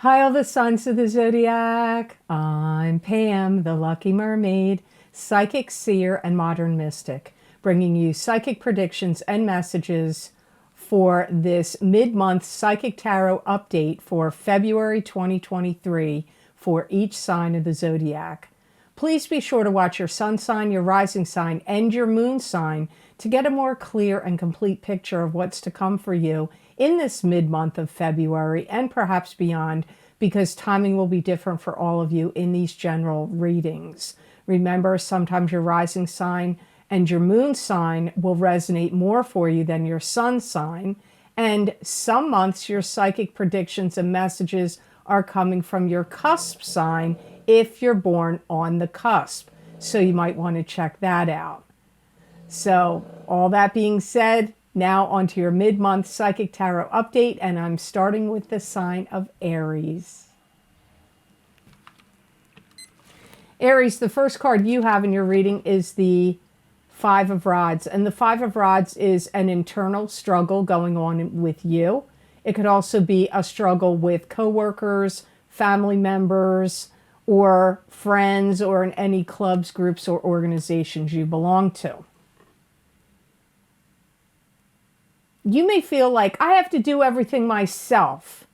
Hi, all the signs of the zodiac. I'm Pam, the Lucky Mermaid, psychic seer and modern mystic, bringing you psychic predictions and messages for this mid-month psychic tarot update for February 2023 for each sign of the zodiac. Please be sure to watch your sun sign, your rising sign, and your moon sign to get a more clear and complete picture of what's to come for you in this mid-month of February and perhaps beyond, because timing will be different for all of you in these general readings. Remember, sometimes your rising sign and your moon sign will resonate more for you than your sun sign, and some months your psychic predictions and messages are coming from your cusp sign if you're born on the cusp. So you might want to check that out. So all that being said, now onto your mid-month psychic tarot update, and I'm starting with the sign of Aries. Aries, the first card you have in your reading is the Five of Rods, and the Five of Rods is an internal struggle going on with you. It could also be a struggle with coworkers, family members, or friends, or in any clubs, groups, or organizations you belong to. You may feel like, I have to do everything myself.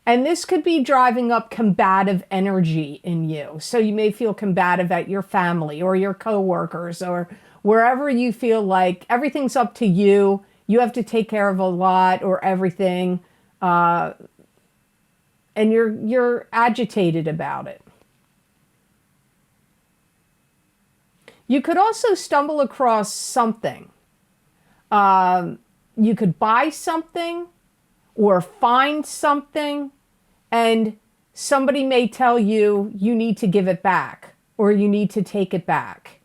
And this could be driving up combative energy in you. So you may feel combative at your family or your coworkers or wherever you feel like everything's up to you. You have to take care of a lot or everything. And you're agitated about it. You could also stumble across something. You could buy something or find something, and somebody may tell you you need to give it back or you need to take it back.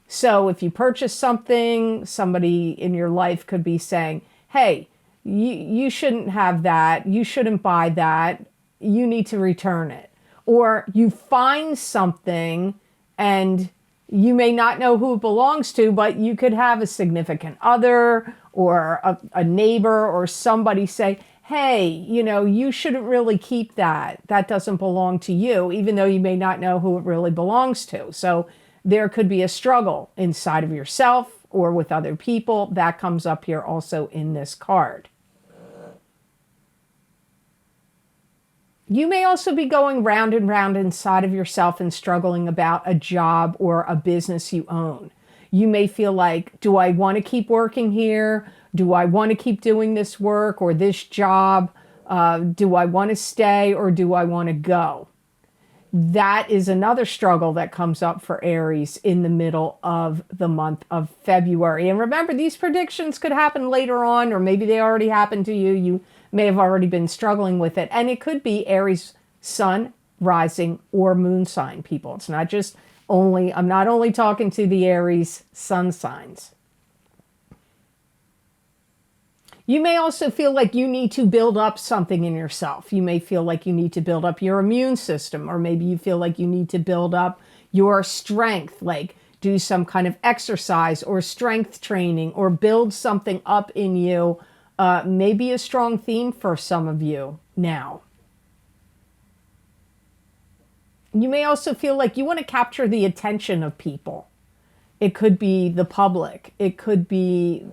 So if you purchase something, somebody in your life could be saying, hey, you shouldn't have that. You shouldn't buy that. You need to return it. Or you find something and you may not know who it belongs to, but you could have a significant other or a neighbor or somebody say, hey, you shouldn't really keep that. That doesn't belong to you, even though you may not know who it really belongs to. So there could be a struggle inside of yourself or with other people. That comes up here also in this card. You may also be going round and round inside of yourself and struggling about a job or a business you own. You may feel like, do I want to keep working here? Do I want to keep doing this work or this job? Do I want to stay or do I want to go? That is another struggle that comes up for Aries in the middle of the month of February. And remember, these predictions could happen later on, or maybe they already happened to you. You may have already been struggling with it. And it could be Aries sun, rising, or moon sign people. It's not just I'm not only talking to the Aries sun signs. You may also feel like you need to build up something in yourself. You may feel like you need to build up your immune system, or maybe you feel like you need to build up your strength, like do some kind of exercise or strength training or build something up in you. Maybe a strong theme for some of you now. You may also feel like you want to capture the attention of people. It could be the public. It could be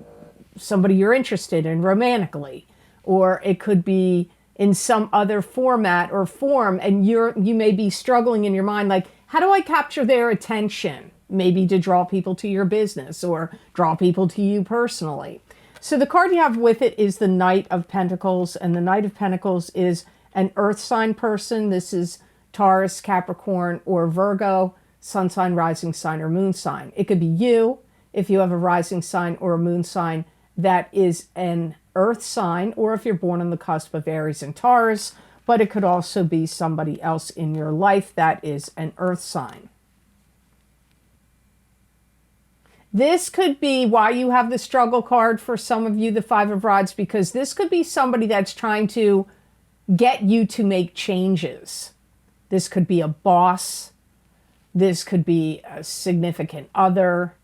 somebody you're interested in romantically, or it could be in some other format or form, and you may be struggling in your mind like, how do I capture their attention? Maybe to draw people to your business or draw people to you personally. So the card you have with it is the Knight of Pentacles, and the Knight of Pentacles is an earth sign person. This is Taurus, Capricorn, or Virgo, sun sign, rising sign, or moon sign. It could be you if you have a rising sign or a moon sign that is an earth sign, or if you're born on the cusp of Aries and Taurus, but it could also be somebody else in your life that is an earth sign. This could be why you have the struggle card for some of you, the Five of Rods, because this could be somebody that's trying to get you to make changes. This could be a boss. This could be a significant other.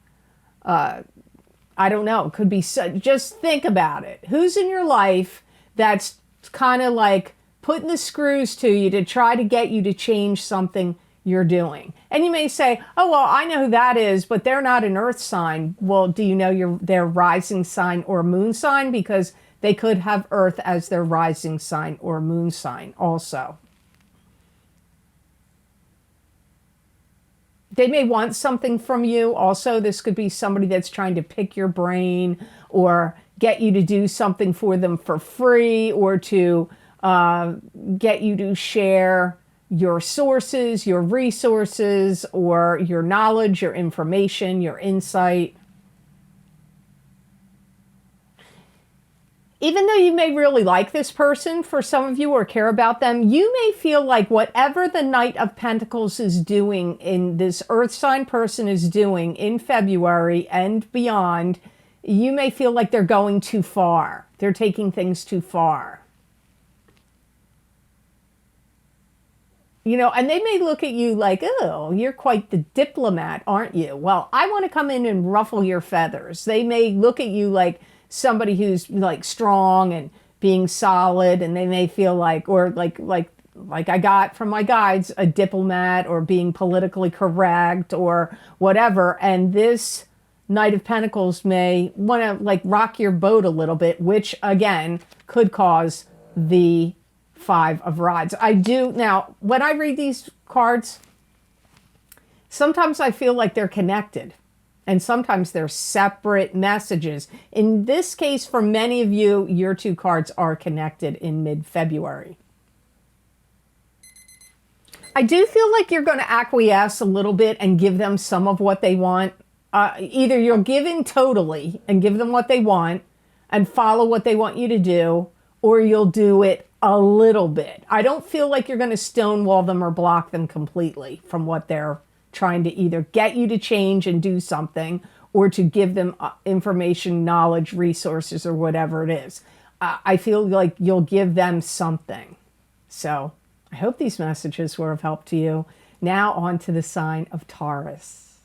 I don't know. It could be, just think about it. Who's in your life that's kind of like putting the screws to you to try to get you to change something you're doing. And you may say, oh, well, I know who that is, but they're not an earth sign. Well, do you know their rising sign or moon sign? Because they could have earth as their rising sign or moon sign also. They may want something from you. Also, this could be somebody that's trying to pick your brain or get you to do something for them for free, or to get you to share your sources, your resources, or your knowledge, your information, your insight. Even though you may really like this person, for some of you, or care about them, you may feel like whatever the Knight of Pentacles is doing, in this earth sign person is doing in February and beyond, you may feel like they're going too far. They're taking things too far. You know, and they may look at you like, oh, you're quite the diplomat, aren't you? Well, I want to come in and ruffle your feathers. They may look at you like somebody who's like strong and being solid, and they may feel like, or like I got from my guides, a diplomat, or being politically correct or whatever. And this Knight of Pentacles may want to like rock your boat a little bit, which again could cause the Five of Rods. I do, now, when I read these cards, sometimes I feel like they're connected, and sometimes they're separate messages. In this case, for many of you, your two cards are connected in mid-February. I do feel like you're going to acquiesce a little bit and give them some of what they want. Either you'll give in totally and give them what they want and follow what they want you to do, or you'll do it a little bit. I don't feel like you're going to stonewall them or block them completely from what they're trying to either get you to change and do something, or to give them information, knowledge, resources, or whatever it is. I feel like you'll give them something. So I hope these messages were of help to you. Now on to the sign of Taurus.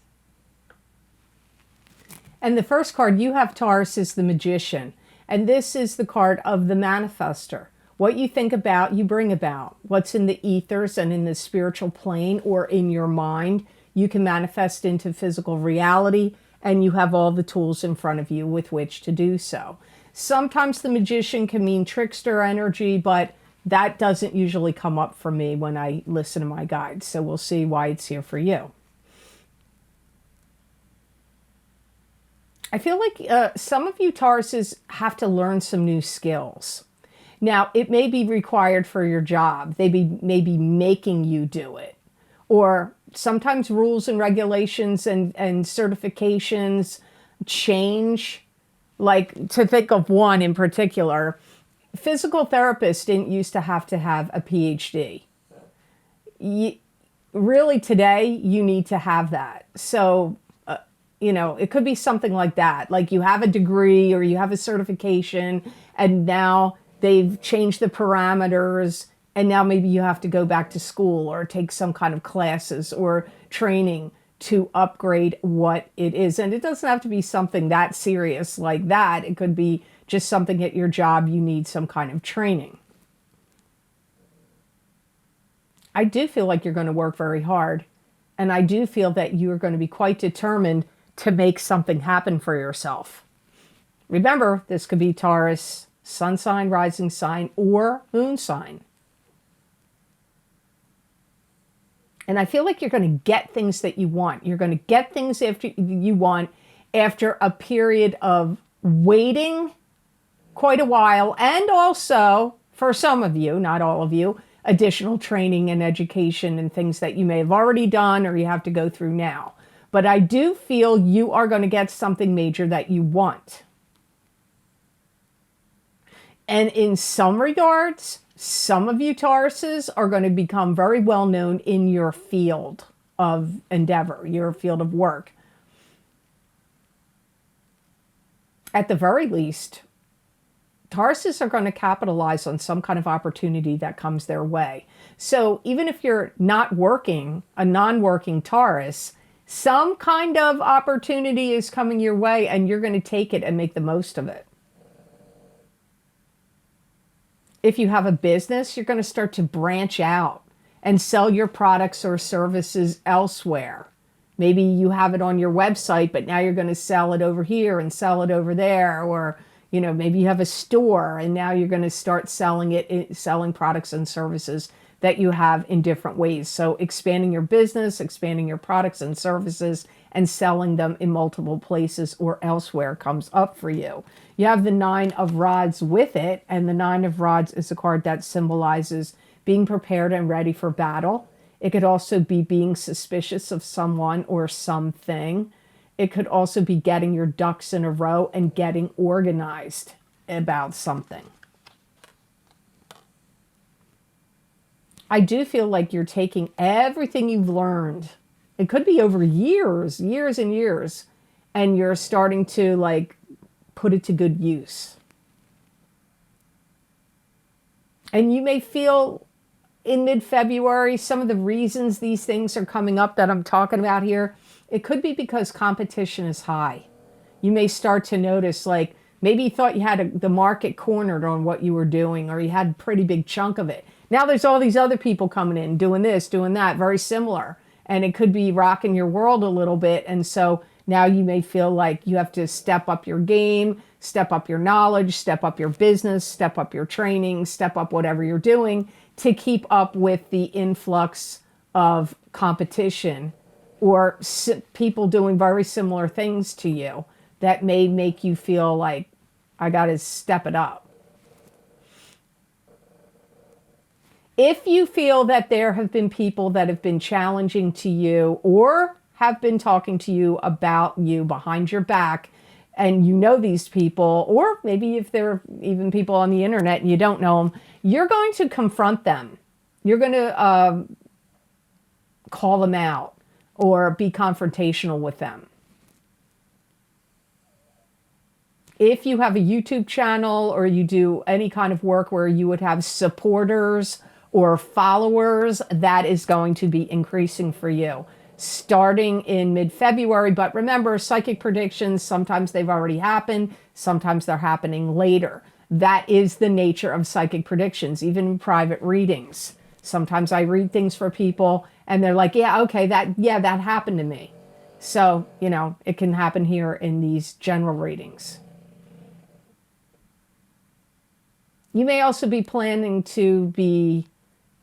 And the first card you have, Taurus, is the Magician. And this is the card of the manifester. What you think about, you bring about. What's in the ethers and in the spiritual plane or in your mind, you can manifest into physical reality, and you have all the tools in front of you with which to do so. Sometimes the Magician can mean trickster energy, but that doesn't usually come up for me when I listen to my guides. So we'll see why it's here for you. I feel like some of you Tauruses have to learn some new skills. Now, it may be required for your job. They may be making you do it. Or sometimes rules and regulations and certifications change. Like, to think of one in particular, physical therapists didn't used to have a PhD. Really, today, you need to have that. So, you know, it could be something like that. Like you have a degree or you have a certification, and now they've changed the parameters, and now maybe you have to go back to school or take some kind of classes or training to upgrade what it is. And it doesn't have to be something that serious like that. It could be just something at your job you need some kind of training. I do feel like you're going to work very hard, and I do feel that you are going to be quite determined to make something happen for yourself. Remember, this could be Taurus, sun sign, rising sign, or moon sign. And I feel like you're going to get things that you want. You're going to get things after you want after a period of waiting quite a while. And also, for some of you, not all of you, additional training and education and things that you may have already done or you have to go through now. But I do feel you are going to get something major that you want. And in some regards, some of you Tauruses are going to become very well known in your field of endeavor, your field of work. At the very least, Tauruses are going to capitalize on some kind of opportunity that comes their way. So even if you're not working, a non-working Taurus, some kind of opportunity is coming your way, and you're going to take it and make the most of it. If you have a business, you're going to start to branch out and sell your products or services elsewhere. Maybe you have it on your website, but now you're going to sell it over here and sell it over there. Or, you know, maybe you have a store and now you're going to start selling products and services that you have in different ways. So expanding your business, expanding your products and services, and selling them in multiple places or elsewhere comes up for you. You have the Nine of Rods with it, and the Nine of Rods is a card that symbolizes being prepared and ready for battle. It could also be being suspicious of someone or something. It could also be getting your ducks in a row and getting organized about something. I do feel like you're taking everything you've learned. It could be over years and years, and you're starting to like put it to good use. And you may feel in mid-February, some of the reasons these things are coming up that I'm talking about here, it could be because competition is high. You may start to notice, like, maybe you thought you had the market cornered on what you were doing, or you had a pretty big chunk of it. Now there's all these other people coming in, doing this, doing that, very similar. And it could be rocking your world a little bit. And so now you may feel like you have to step up your game, step up your knowledge, step up your business, step up your training, step up whatever you're doing to keep up with the influx of competition or people doing very similar things to you that may make you feel like, I got to step it up. If you feel that there have been people that have been challenging to you or have been talking to you about you behind your back, and you know these people, or maybe if there are even people on the internet and you don't know them, you're going to confront them. You're going to call them out or be confrontational with them. If you have a YouTube channel or you do any kind of work where you would have supporters or followers, that is going to be increasing for you starting in mid-February. But remember, psychic predictions, sometimes they've already happened, sometimes they're happening later. That is the nature of psychic predictions, even in private readings. Sometimes I read things for people and they're like, yeah, okay, that happened to me. So, you know, it can happen here in these general readings. You may also be planning to be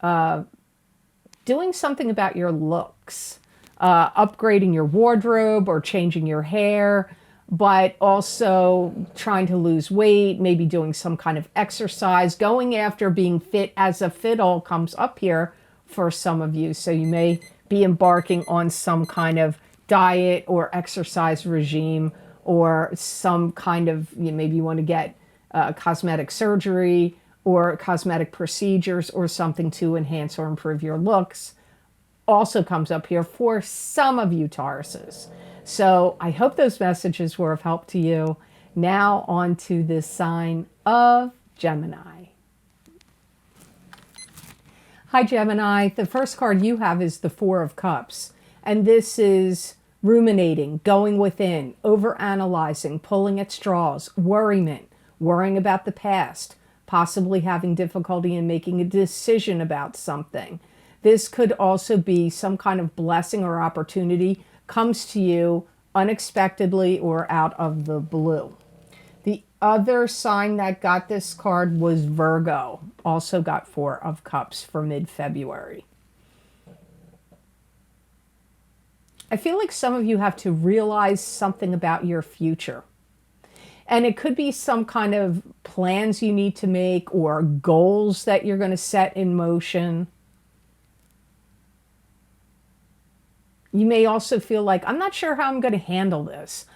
doing something about your looks, upgrading your wardrobe or changing your hair, but also trying to lose weight, maybe doing some kind of exercise, going after being fit as a fiddle comes up here for some of you. So you may be embarking on some kind of diet or exercise regime or some kind of, maybe you want to get cosmetic surgery or cosmetic procedures or something to enhance or improve your looks. Also comes up here for some of you Tauruses. So I hope those messages were of help to you. Now on to the sign of Gemini. Hi Gemini, the first card you have is the Four of Cups. And this is ruminating, going within, overanalyzing, pulling at straws, worrying about the past, possibly having difficulty in making a decision about something. This could also be some kind of blessing or opportunity comes to you unexpectedly or out of the blue. The other sign that got this card was Virgo, also got Four of Cups for mid-February. I feel like some of you have to realize something about your future. And it could be some kind of plans you need to make or goals that you're going to set in motion. You may also feel like, I'm not sure how I'm going to handle this.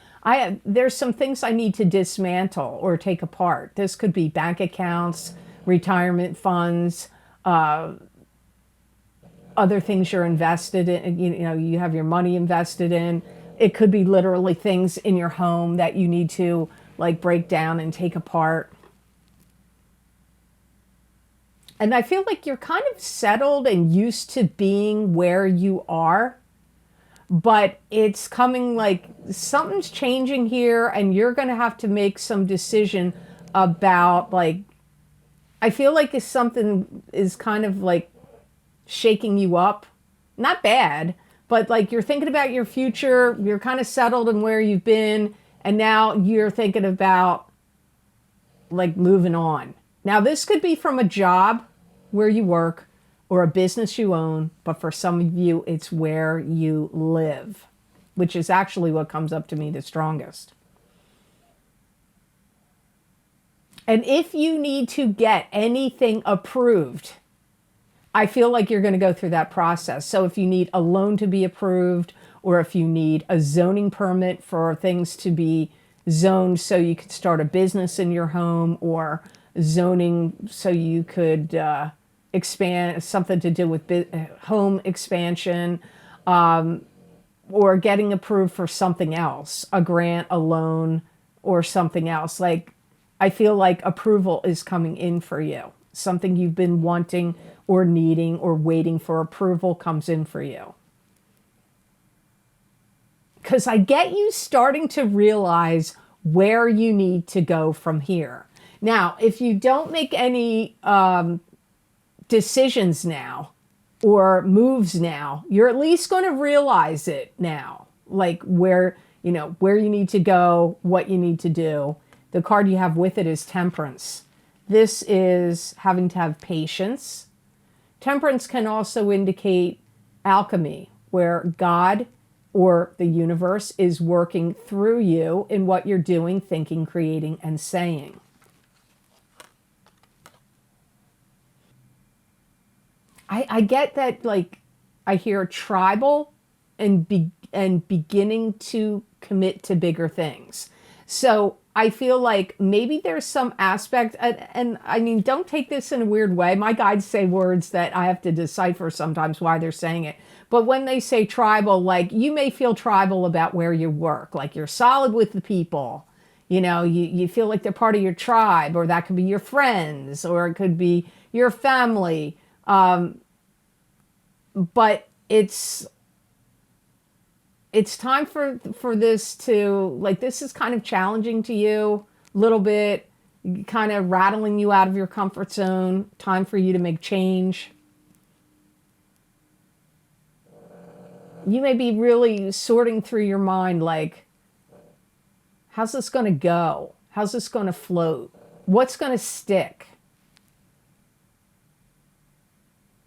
There's some things I need to dismantle or take apart. This could be bank accounts, retirement funds, other things you're invested in. You have your money invested in. It could be literally things in your home that you need to like break down and take apart. And I feel like you're kind of settled and used to being where you are. But it's coming like something's changing here and you're going to have to make some decision about, like, I feel like if something is kind of like shaking you up, not bad, but like you're thinking about your future, you're kind of settled in where you've been, and now you're thinking about like moving on. Now, this could be from a job where you work or a business you own, but for some of you, it's where you live, which is actually what comes up to me the strongest. And if you need to get anything approved, I feel like you're going to go through that process. So if you need a loan to be approved, or if you need a zoning permit for things to be zoned so you could start a business in your home, or zoning so you could expand, something to do with home expansion, or getting approved for something else, a grant, a loan, or something else. Like, I feel like approval is coming in for you. Something you've been wanting or needing or waiting for approval comes in for you. Because I get you starting to realize where you need to go from here. Now, if you don't make any decisions now or moves now, you're at least going to realize it now. Like where you need to go, what you need to do. The card you have with it is Temperance. This is having to have patience. Temperance can also indicate alchemy, where God or the universe is working through you in what you're doing, thinking, creating, and saying. I get that, like, I hear tribal and beginning to commit to bigger things. So I feel like maybe there's some aspect, and I mean, don't take this in a weird way. My guides say words that I have to decipher sometimes why they're saying it. But when they say tribal, like, you may feel tribal about where you work. Like, you're solid with the people. You know, you feel like they're part of your tribe, or that could be your friends, or it could be your family. But it's time for this to, like, this is kind of challenging to you a little bit, kind of rattling you out of your comfort zone. Time for you to make change. You may be really sorting through your mind, like, how's this going to go? How's this going to float? What's going to stick?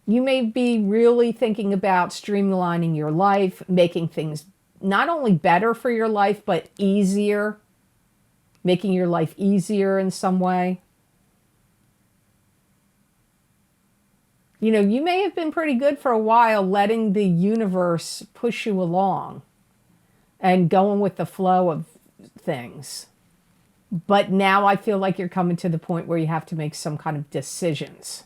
You may be really thinking about streamlining your life, making things not only better for your life, but easier, making your life easier in some way. You know, you may have been pretty good for a while letting the universe push you along and going with the flow of things. But now I feel like you're coming to the point where you have to make some kind of decisions.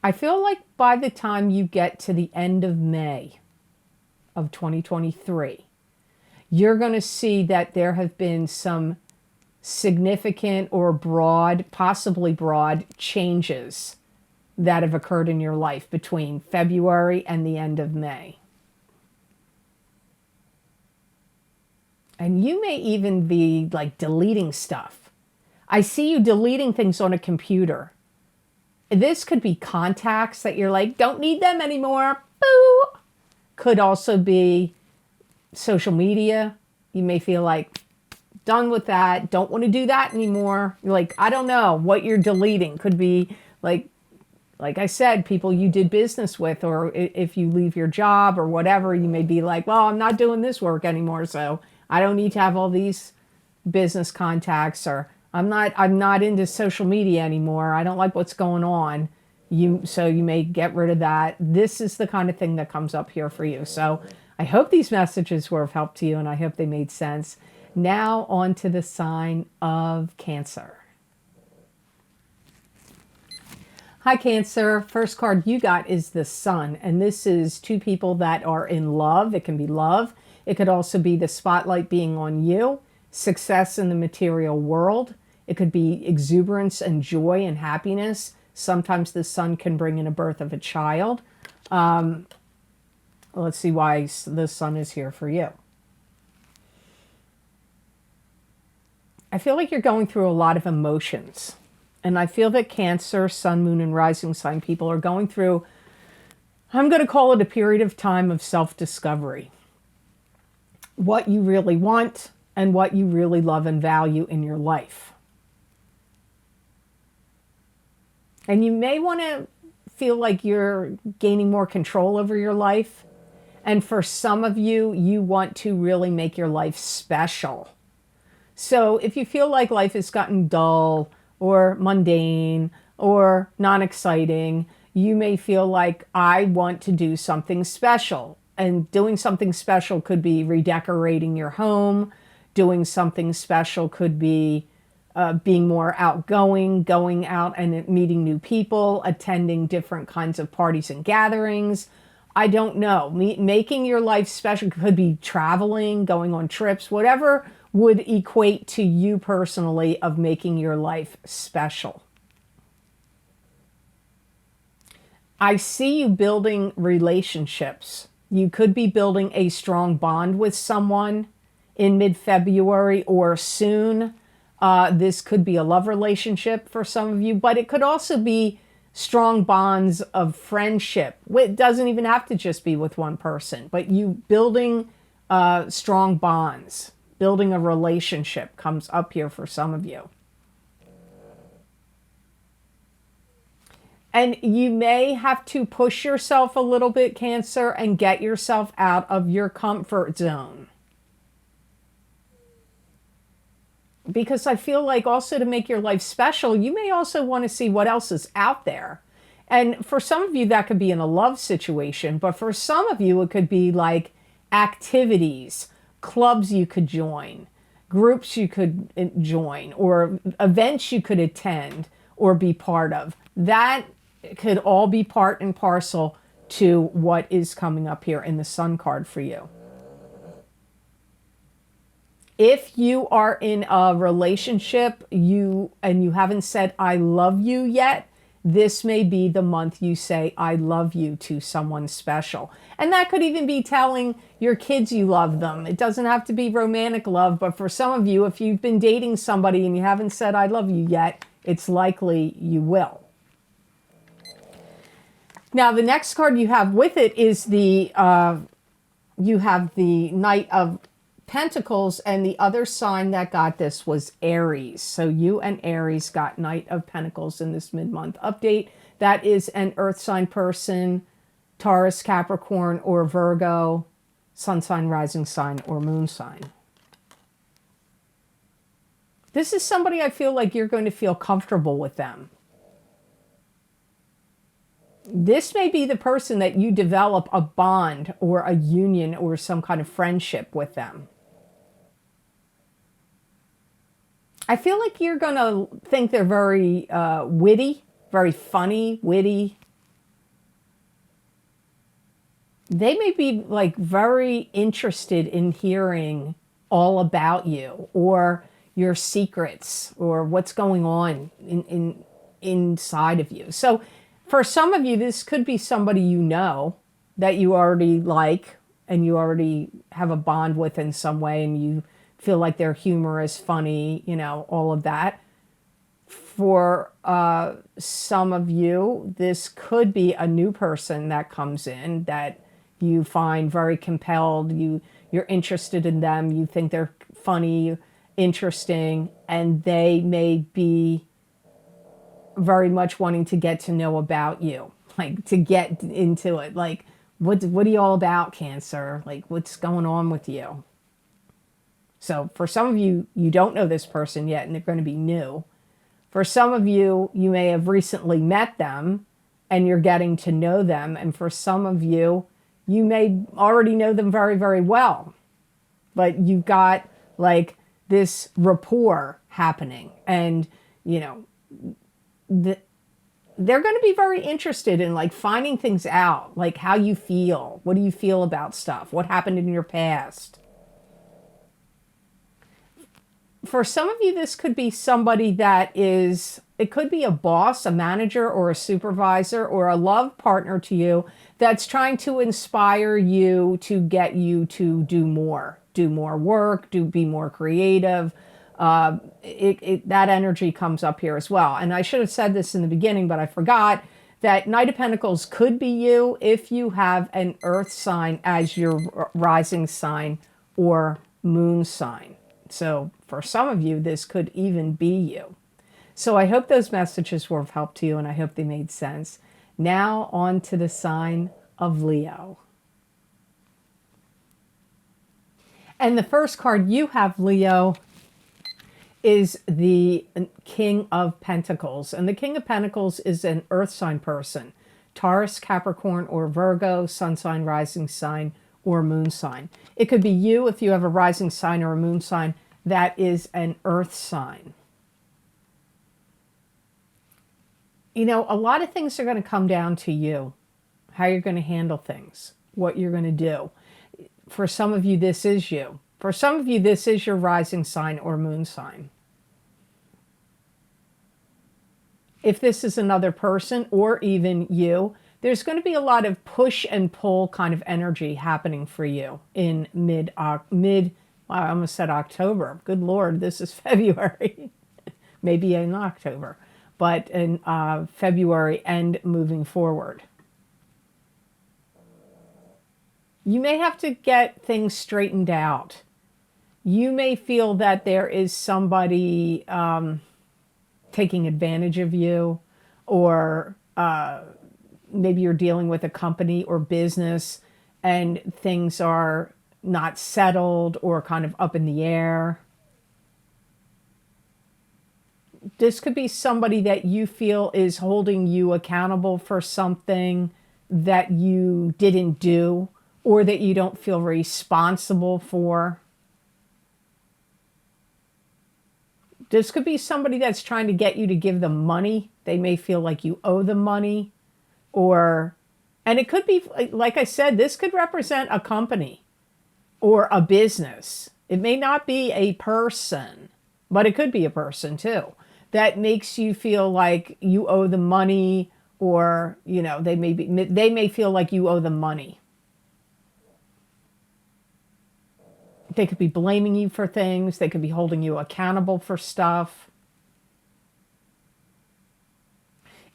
I feel like by the time you get to the end of May of 2023, you're going to see that there have been some significant or broad, possibly broad, changes that have occurred in your life between February and the end of May. And you may even be like deleting stuff. I see you deleting things on a computer. This could be contacts that you're like, don't need them anymore. Boo! Could also be social media. You may feel like, done with that. Don't want to do that anymore. You're like, I don't know what you're deleting. Could be like I said, people you did business with, or if you leave your job or whatever, you may be like, well, I'm not doing this work anymore, so I don't need to have all these business contacts, or I'm not into social media anymore. I don't like what's going on. So you may get rid of that. This is the kind of thing that comes up here for you. So I hope these messages were of help to you, and I hope they made sense. Now on to the sign of Cancer. Hi, Cancer. First card you got is the Sun, and this is two people that are in love. It can be love. It could also be the spotlight being on you, success in the material world. It could be exuberance and joy and happiness. Sometimes the Sun can bring in a birth of a child. Let's see why the Sun is here for you. I feel like you're going through a lot of emotions. And I feel that Cancer, Sun, Moon, and Rising sign people are going through, I'm going to call it a period of time of self-discovery. What you really want and what you really love and value in your life. And you may want to feel like you're gaining more control over your life. And for some of you, you want to really make your life special. So if you feel like life has gotten dull or mundane or non-exciting, you may feel like, I want to do something special. And doing something special could be redecorating your home. Doing something special could be being more outgoing, going out and meeting new people, attending different kinds of parties and gatherings. I don't know. Making your life special could be traveling, going on trips, whatever would equate to you personally of making your life special. I see you building relationships. You could be building a strong bond with someone in mid-February or soon. This could be a love relationship for some of you, but it could also be strong bonds of friendship. It doesn't even have to just be with one person, but you building strong bonds, building a relationship comes up here for some of you. And you may have to push yourself a little bit, Cancer, and get yourself out of your comfort zone. Because I feel like also to make your life special, you may also want to see what else is out there. And for some of you, that could be in a love situation. But for some of you, it could be like activities, clubs you could join, groups you could join, or events you could attend or be part of. That could all be part and parcel to what is coming up here in the Sun card for you. If you are in a relationship and you haven't said I love you yet, this may be the month you say I love you to someone special. And that could even be telling your kids you love them. It doesn't have to be romantic love, but for some of you, if you've been dating somebody and you haven't said I love you yet, it's likely you will. Now, the next card you have with it is you have the Knight of Pentacles, and the other sign that got this was Aries. So you and Aries got Knight of Pentacles in this mid-month update. That is an earth sign person, Taurus, Capricorn, or Virgo, sun sign, rising sign, or moon sign. This is somebody I feel like you're going to feel comfortable with them. This may be the person that you develop a bond or a union or some kind of friendship with them. I feel like you're going to think they're very witty, very funny, witty. They may be like very interested in hearing all about you or your secrets or what's going on inside of you. So for some of you, this could be somebody you know that you already like and you already have a bond with in some way, and you feel like they're humorous, funny, you know, all of that. For some of you, this could be a new person that comes in that you find very compelled. You're interested in them. You think they're funny, interesting, and they may be very much wanting to get to know about you, like to get into it. Like, what are you all about, Cancer? Like, what's going on with you? So for some of you, you don't know this person yet, and they're going to be new. For some of you, you may have recently met them and you're getting to know them. And for some of you, you may already know them very, very well. But you've got like this rapport happening, and, you know, they're going to be very interested in like finding things out, like how you feel. What do you feel about stuff? What happened in your past? For some of you, this could be somebody that is, it could be a boss, a manager, or a supervisor, or a love partner to you that's trying to inspire you to get you to do more work, be more creative, that energy comes up here as well. And I should have said this in the beginning, but I forgot that Knight of Pentacles could be you if you have an earth sign as your rising sign or moon sign. So for some of you, this could even be you. So I hope those messages were of help to you, and I hope they made sense. Now on to the sign of Leo. And the first card you have, Leo, is the King of Pentacles. And the King of Pentacles is an earth sign person. Taurus, Capricorn, or Virgo, sun sign, rising sign, or moon sign. It could be you if you have a rising sign or a moon sign that is an earth sign. You know, a lot of things are going to come down to you, how you're going to handle things, what you're going to do. For some of you, this is you. For some of you, this is your rising sign or moon sign. If this is another person or even you, there's going to be a lot of push and pull kind of energy happening for you in I almost said October. Good Lord, this is February. Maybe in October. But in February and moving forward. You may have to get things straightened out. You may feel that there is somebody taking advantage of you, or maybe you're dealing with a company or business and things are not settled or kind of up in the air. This could be somebody that you feel is holding you accountable for something that you didn't do or that you don't feel responsible for. This could be somebody that's trying to get you to give them money. They may feel like you owe them money. And it could be, like I said, this could represent a company or a business. It may not be a person, but it could be a person too. That makes you feel like you owe them money, or, you know, they may feel like you owe them money. They could be blaming you for things. They could be holding you accountable for stuff.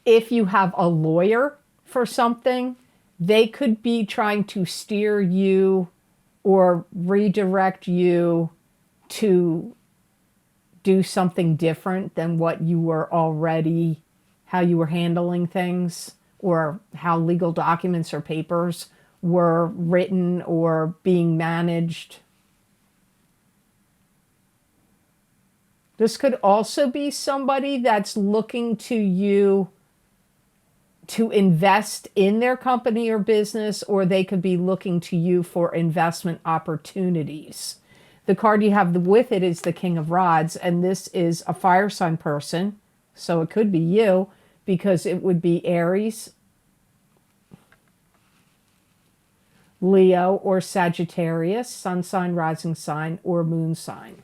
If you have a lawyer for something, they could be trying to steer you or redirect you to do something different than what you were already, how you were handling things, or how legal documents or papers were written or being managed. This could also be somebody that's looking to you to invest in their company or business, or they could be looking to you for investment opportunities. The card you have with it is the King of Rods, and this is a fire sign person. So it could be you, because it would be Aries, Leo, or Sagittarius, sun sign, rising sign, or moon sign.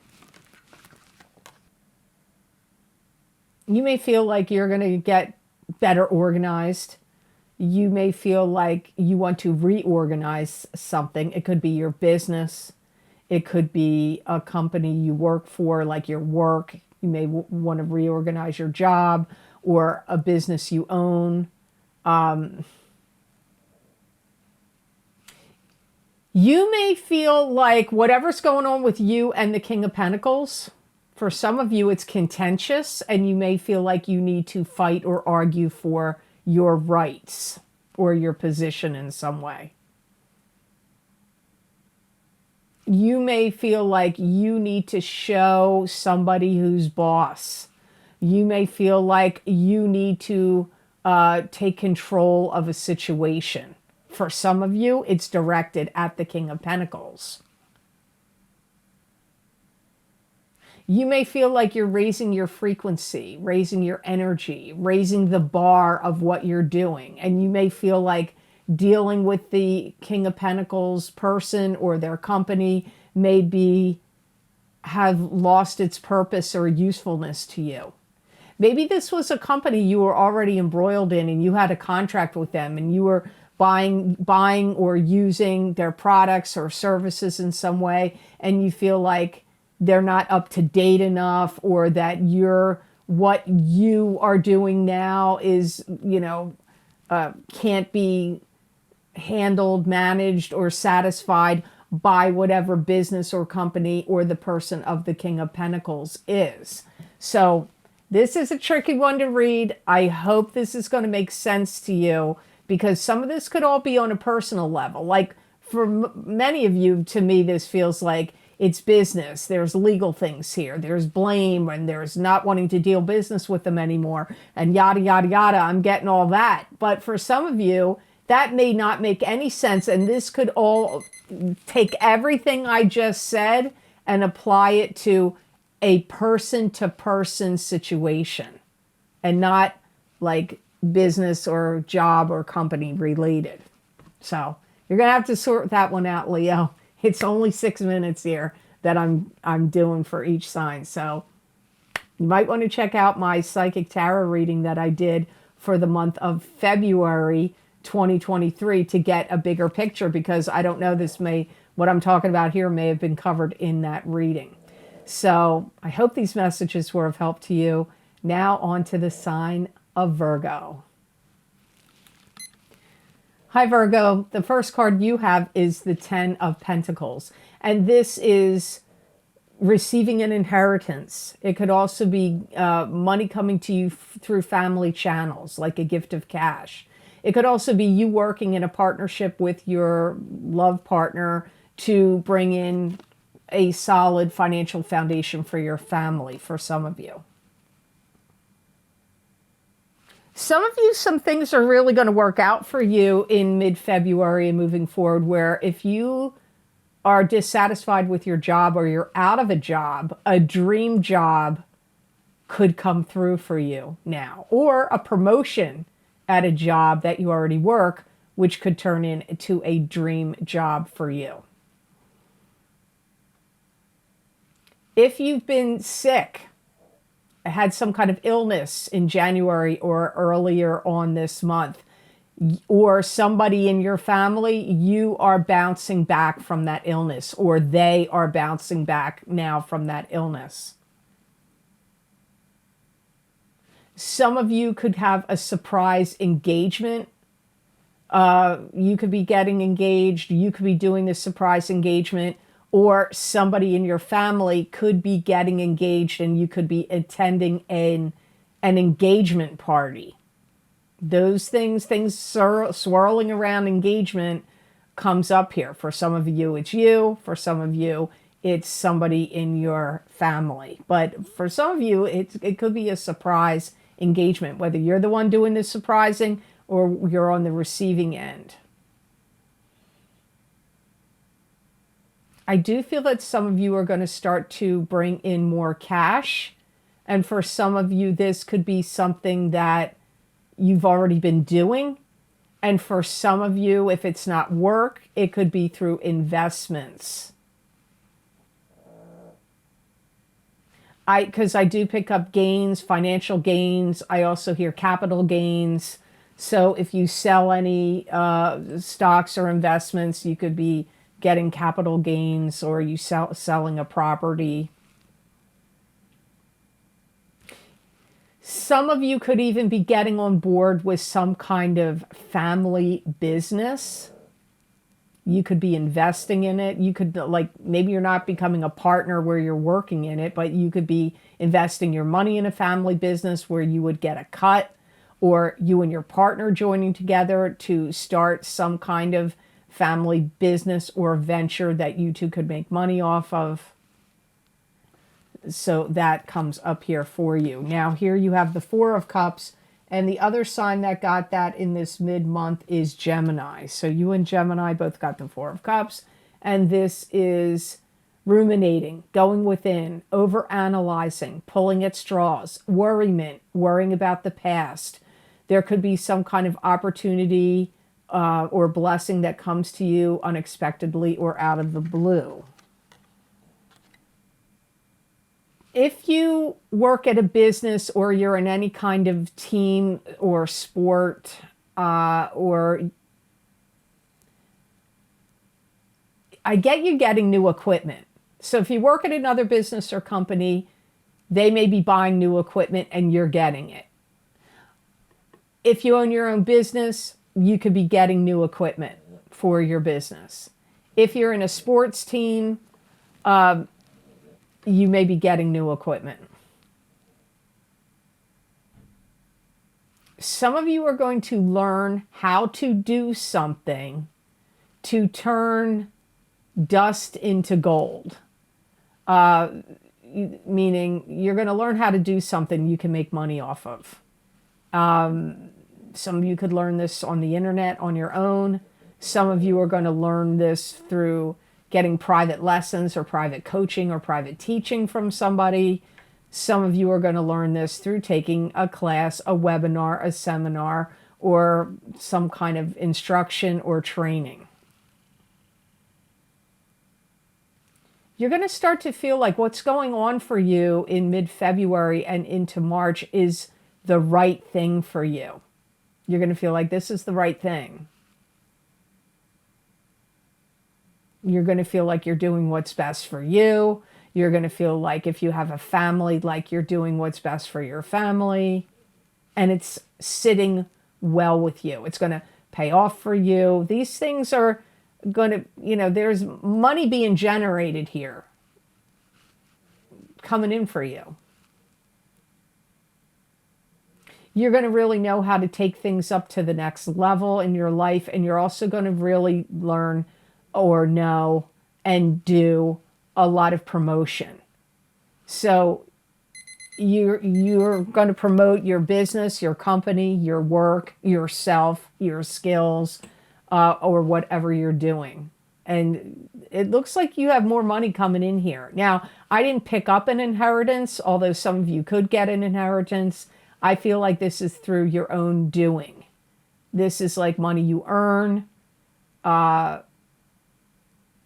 You may feel like you're going to get better organized. You may feel like you want to reorganize something. It could be your business. It could be a company you work for, like your work. You may want to reorganize your job, or a business you own. You may feel like whatever's going on with you and the King of Pentacles, for some of you, it's contentious, and you may feel like you need to fight or argue for your rights or your position in some way. You may feel like you need to show somebody who's boss. You may feel like you need to take control of a situation. For some of you, it's directed at the King of Pentacles. You may feel like you're raising your frequency, raising your energy, raising the bar of what you're doing. And you may feel like dealing with the King of Pentacles person or their company maybe have lost its purpose or usefulness to you. Maybe this was a company you were already embroiled in, and you had a contract with them, and you were buying or using their products or services in some way, and you feel like they're not up to date enough, or that what you are doing now is, can't be handled, managed, or satisfied by whatever business or company or the person of the King of Pentacles is. So this is a tricky one to read. I hope this is going to make sense to you, because some of this could all be on a personal level. Like for many of you, to me, this feels like it's business. There's legal things here. There's blame, and there's not wanting to deal business with them anymore, and yada, yada, yada. I'm getting all that. But for some of you, that may not make any sense. And this could all take everything I just said and apply it to a person-to-person situation, and not like business or job or company related. So you're going to have to sort that one out, Leo. It's only 6 minutes here that I'm doing for each sign. So you might want to check out my psychic tarot reading that I did for the month of February 2023 to get a bigger picture, because I don't know, what I'm talking about here may have been covered in that reading. So I hope these messages were of help to you. Now on to the sign of Virgo. Hi, Virgo. The first card you have is the 10 of Pentacles. And this is receiving an inheritance. It could also be money coming to you through family channels, like a gift of cash. It could also be you working in a partnership with your love partner to bring in a solid financial foundation for your family, for some of you. Some of you, some things are really going to work out for you in mid-February and moving forward, where if you are dissatisfied with your job or you're out of a job, a dream job could come through for you now, or a promotion at a job that you already work, which could turn into a dream job for you. If you've been sick, had some kind of illness in January or earlier on this month, or somebody in your family, you are bouncing back from that illness, or they are bouncing back now from that illness. Some of you could have a surprise engagement. You could be getting engaged. You could be doing this surprise engagement, or somebody in your family could be getting engaged and you could be attending an engagement party. Those things swirling around engagement comes up here. For some of you, it's you. For some of you, it's somebody in your family. But for some of you, it could be a surprise engagement, whether you're the one doing the surprising or you're on the receiving end. I do feel that some of you are going to start to bring in more cash. And for some of you, this could be something that you've already been doing. And for some of you, if it's not work, it could be through investments. Because I do pick up gains, financial gains. I also hear capital gains. So if you sell any stocks or investments, you could be getting capital gains, or you selling a property. Some of you could even be getting on board with some kind of family business. You could be investing in it. You could, like, maybe you're not becoming a partner where you're working in it, but you could be investing your money in a family business where you would get a cut, or you and your partner joining together to start some kind of family business or venture that you two could make money off of. So that comes up here for you. Now here you have the 4 of Cups, and the other sign that got that in this mid-month is Gemini. So you and Gemini both got the 4 of Cups, and this is ruminating, going within, overanalyzing, pulling at straws, worriment, worrying about the past. There could be some kind of opportunity or blessing that comes to you unexpectedly or out of the blue. If you work at a business, or you're in any kind of team or sport, or I get you getting new equipment. So if you work at another business or company, they may be buying new equipment and you're getting it. If you own your own business, you could be getting new equipment for your business. If you're in a sports team, you may be getting new equipment. Some of you are going to learn how to do something to turn dust into gold. Meaning you're going to learn how to do something you can make money off of. Some of you could learn this on the internet on your own. Some of you are going to learn this through getting private lessons or private coaching or private teaching from somebody. Some of you are going to learn this through taking a class, a webinar, a seminar, or some kind of instruction or training. You're going to start to feel like what's going on for you in mid-February and into March is the right thing for you. You're going to feel like this is the right thing. You're going to feel like you're doing what's best for you. You're going to feel like if you have a family, like you're doing what's best for your family. And it's sitting well with you. It's going to pay off for you. These things are going to, there's money being generated here, coming in for you. You're going to really know how to take things up to the next level in your life. And you're also going to really learn or know and do a lot of promotion. So you're going to promote your business, your company, your work, yourself, your skills, or whatever you're doing. And it looks like you have more money coming in here. Now, I didn't pick up an inheritance, although some of you could get an inheritance. I feel like this is through your own doing. This is like money you earn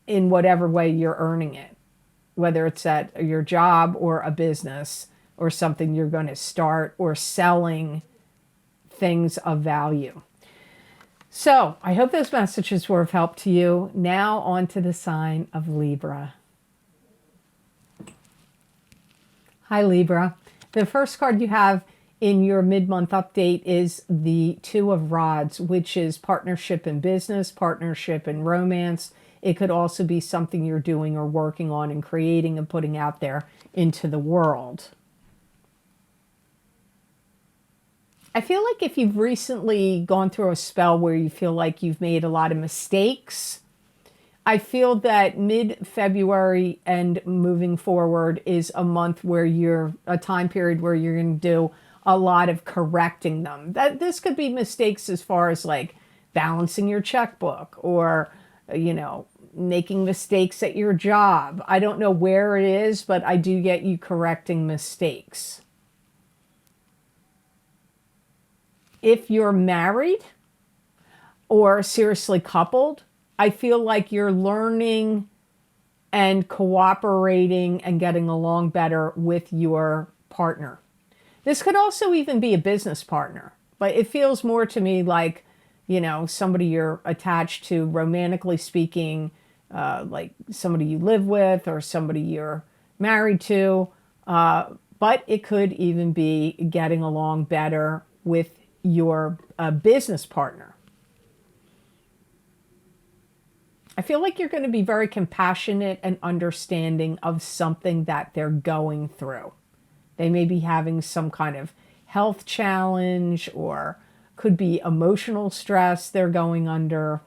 in whatever way you're earning it, whether it's at your job or a business or something you're going to start or selling things of value. So I hope those messages were of help to you. Now on to the sign of Libra. Hi, Libra. The first card you have in your mid-month update is the Two of Rods, which is partnership in business, partnership in romance. It could also be something you're doing or working on and creating and putting out there into the world. I feel like if you've recently gone through a spell where you feel like you've made a lot of mistakes, I feel that mid-February and moving forward is a month where a time period where you're going to do a lot of correcting them. This could be mistakes as far as like balancing your checkbook or, making mistakes at your job. I don't know where it is, but I do get you correcting mistakes. If you're married or seriously coupled, I feel like you're learning and cooperating and getting along better with your partner. This could also even be a business partner, but it feels more to me like, somebody you're attached to romantically speaking, like somebody you live with or somebody you're married to. But it could even be getting along better with your business partner. I feel like you're going to be very compassionate and understanding of something that they're going through. They may be having some kind of health challenge or could be emotional stress they're going under.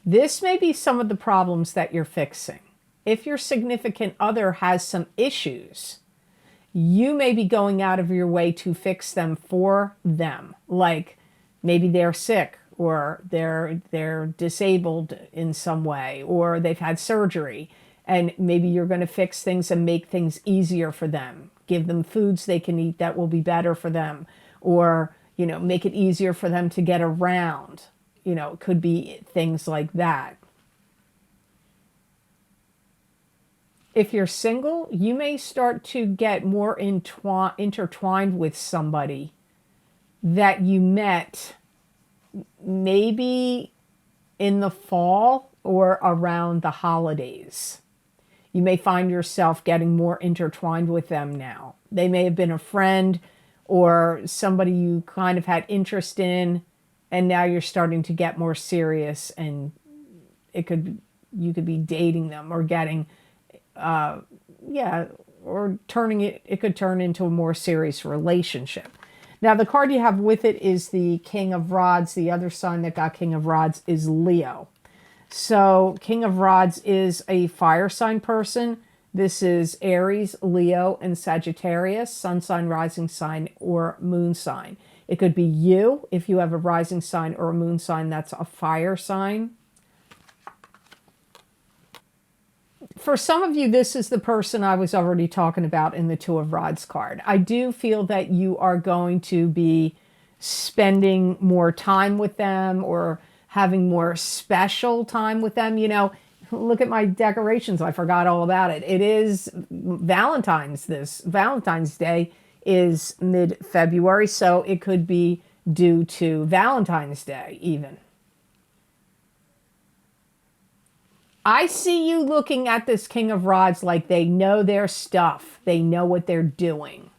This may be some of the problems that you're fixing. If your significant other has some issues, you may be going out of your way to fix them for them. Like maybe they're sick or they're disabled in some way or they've had surgery. And maybe you're going to fix things and make things easier for them. Give them foods they can eat that will be better for them. Or, make it easier for them to get around. It could be things like that. If you're single, you may start to get more intertwined with somebody that you met maybe in the fall or around the holidays. You may find yourself getting more intertwined with them now. They may have been a friend or somebody you kind of had interest in, and now you're starting to get more serious, and you could be dating them or getting, or it could turn into a more serious relationship. Now, the card you have with it is the King of Rods. The other sign that got King of Rods is Leo. So King of Rods is a fire sign person. This is Aries, Leo, and Sagittarius, sun sign, rising sign, or moon sign. It could be you if you have a rising sign or a moon sign that's a fire sign. For some of you, this is the person I was already talking about in the Two of Rods card. I do feel that you are going to be spending more time with them or having more special time with them. You know, look at my decorations. I forgot all about it. It is Valentine's. Valentine's Day is mid-February, so it could be due to Valentine's Day even. I see you looking at this King of Rods like they know their stuff. They know what they're doing.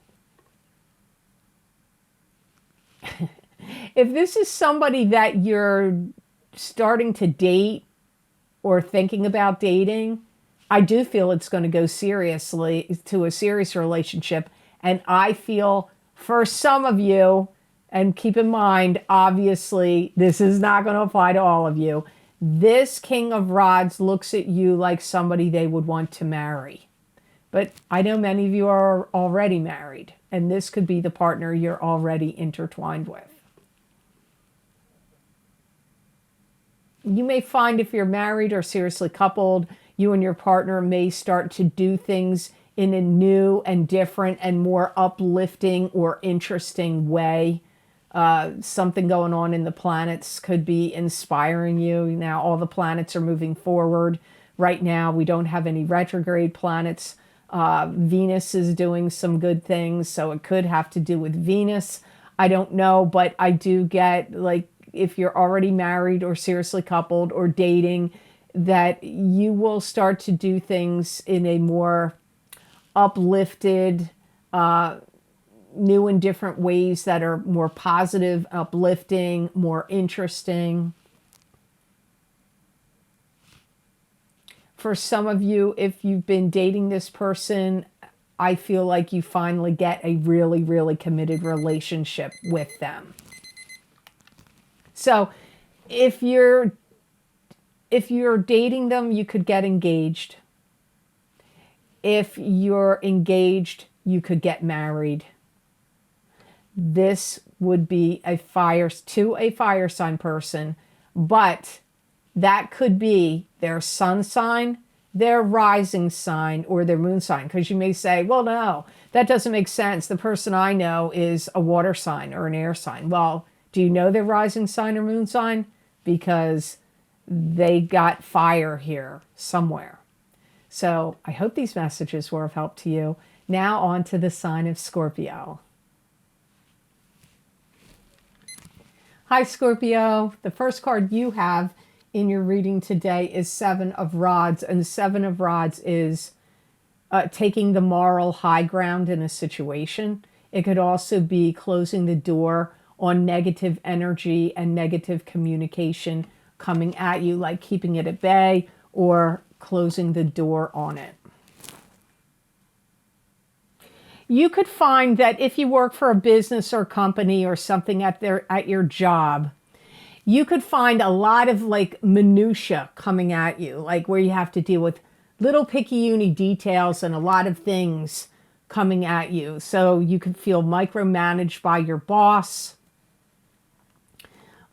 If this is somebody that you're starting to date or thinking about dating, I do feel it's going to go seriously to a serious relationship. And I feel for some of you, and keep in mind, obviously, this is not going to apply to all of you. This King of Rods looks at you like somebody they would want to marry. But I know many of you are already married, and this could be the partner you're already intertwined with. You may find if you're married or seriously coupled, you and your partner may start to do things in a new and different and more uplifting or interesting way. Something going on in the planets could be inspiring you. Now, all the planets are moving forward. Right now, we don't have any retrograde planets. Venus is doing some good things, so it could have to do with Venus. I don't know, but I do get, like, if you're already married or seriously coupled or dating, that you will start to do things in a more uplifted, new and different ways that are more positive, uplifting, more interesting. For some of you, if you've been dating this person, I feel like you finally get a really, really committed relationship with them. So if you're dating them, you could get engaged. If you're engaged, you could get married. This would be a fire sign person, but that could be their sun sign, their rising sign, or their moon sign. Because you may say, well, no, that doesn't make sense. The person I know is a water sign or an air sign. Well, do you know their rising sign or moon sign? Because they got fire here somewhere. So I hope these messages were of help to you. Now on to the sign of Scorpio. Hi, Scorpio. The first card you have in your reading today is Seven of Rods. And the Seven of Rods is taking the moral high ground in a situation. It could also be closing the door on negative energy and negative communication coming at you, like keeping it at bay or closing the door on it. You could find that if you work for a business or company or something at your job, you could find a lot of like minutia coming at you, like where you have to deal with little picky-uni details and a lot of things coming at you. So you could feel micromanaged by your boss,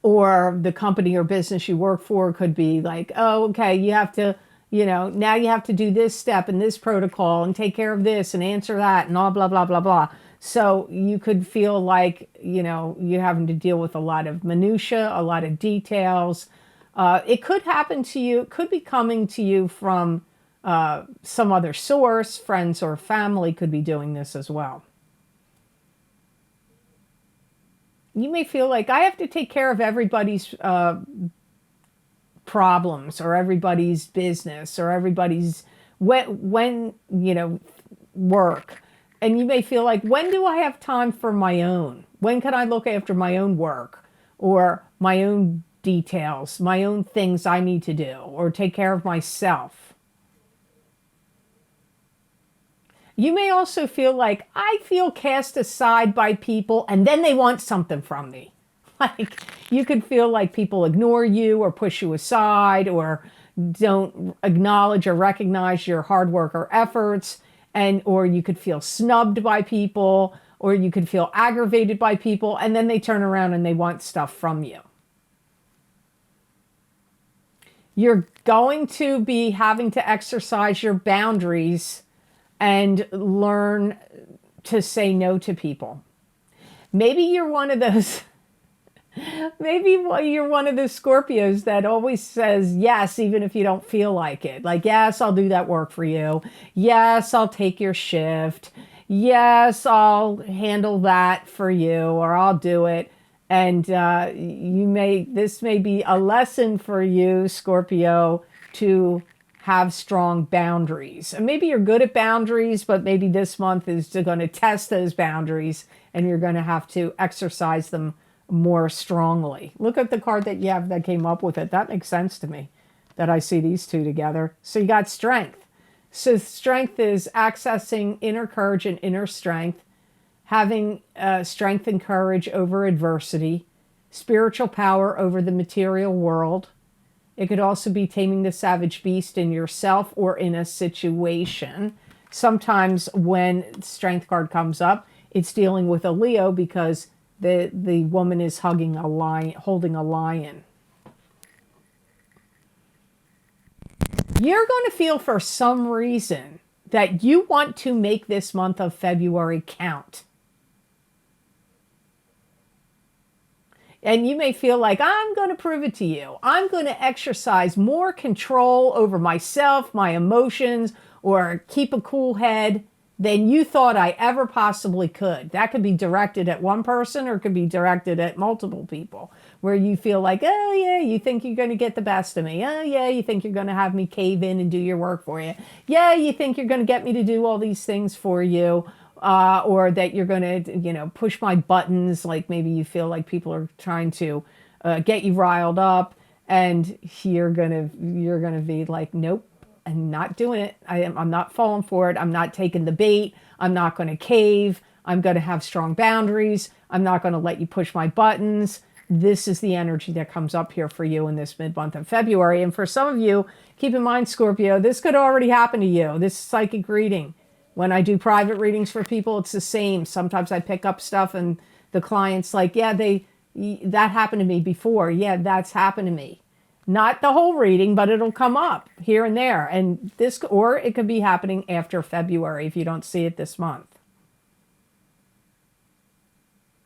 or the company or business you work for could be like, oh, okay, you have to, now you have to do this step and this protocol and take care of this and answer that and all blah, blah, blah, blah. So you could feel like, you're having to deal with a lot of minutia, a lot of details. It could happen to you. It could be coming to you from some other source. Friends or family could be doing this as well. You may feel like I have to take care of everybody's problems or everybody's business or everybody's when work. And you may feel like, when do I have time for my own? When can I look after my own work or my own details, my own things I need to do, or take care of myself? You may also feel like, I feel cast aside by people and then they want something from me. Like, you could feel like people ignore you or push you aside or don't acknowledge or recognize your hard work or efforts, or you could feel snubbed by people, or you could feel aggravated by people, and then they turn around and they want stuff from you. You're going to be having to exercise your boundaries and learn to say no to people. Maybe you're one of those Scorpios that always says yes, even if you don't feel like it. Like, yes, I'll do that work for you. Yes, I'll take your shift. Yes, I'll handle that for you, or I'll do it. And this may be a lesson for you, Scorpio, to have strong boundaries. And maybe you're good at boundaries, but maybe this month is going to test those boundaries and you're going to have to exercise them more strongly. Look at the card that you have that came up with it. That makes sense to me, that I see these two together. So you got strength. So strength is accessing inner courage and inner strength, having strength and courage over adversity, spiritual power over the material world. It could also be taming the savage beast in yourself or in a situation. Sometimes when strength card comes up, it's dealing with a Leo because the woman is holding a lion. You're going to feel for some reason that you want to make this month of February count. And you may feel like, I'm going to prove it to you. I'm going to exercise more control over myself, my emotions, or keep a cool head than you thought I ever possibly could. That could be directed at one person or it could be directed at multiple people, where you feel like, oh yeah, you think you're going to get the best of me. Oh yeah, you think you're going to have me cave in and do your work for you. Yeah, you think you're going to get me to do all these things for you. Or that you're going to, push my buttons. Like maybe you feel like people are trying to get you riled up, and you're gonna be like, nope, I'm not doing it. I'm not falling for it. I'm not taking the bait. I'm not going to cave. I'm going to have strong boundaries. I'm not going to let you push my buttons. This is the energy that comes up here for you in this mid-month of February. And for some of you, keep in mind, Scorpio, this could already happen to you. This psychic reading. When I do private readings for people, it's the same. Sometimes I pick up stuff and the client's like, yeah, that happened to me before. Yeah, that's happened to me. Not the whole reading, but it'll come up here and there. And or it could be happening after February if you don't see it this month.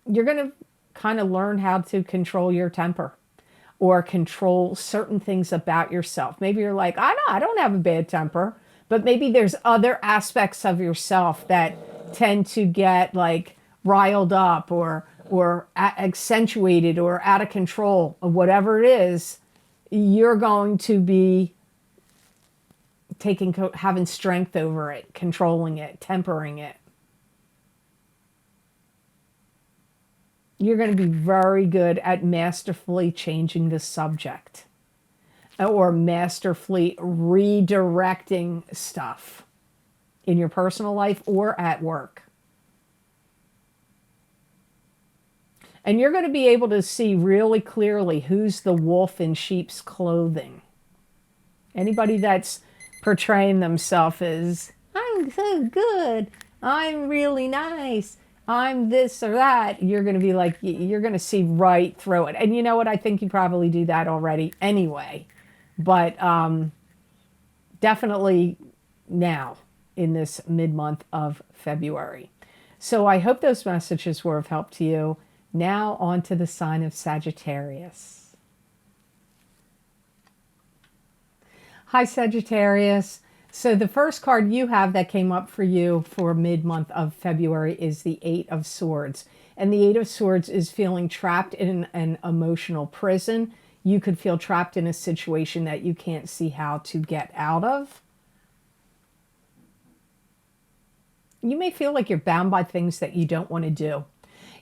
You're going to kind of learn how to control your temper or control certain things about yourself. Maybe you're like, I don't have a bad temper. But maybe there's other aspects of yourself that tend to get like riled up or accentuated or out of control, or whatever it is. You're going to be having strength over it, controlling it, tempering it. You're going to be very good at masterfully changing the subject, or masterfully redirecting stuff in your personal life or at work. And you're going to be able to see really clearly who's the wolf in sheep's clothing. Anybody that's portraying themselves as, I'm so good, I'm really nice, I'm this or that, you're going to be like, you're going to see right through it. And you know what? I think you probably do that already anyway. But definitely now in this mid-month of February. So I hope those messages were of help to you. Now on to the sign of Sagittarius. Hi, Sagittarius. So the first card you have that came up for you for mid-month of February is the Eight of Swords. And the Eight of Swords is feeling trapped in an emotional prison. you could feel trapped in a situation that you can't see how to get out of. You may feel like you're bound by things that you don't want to do.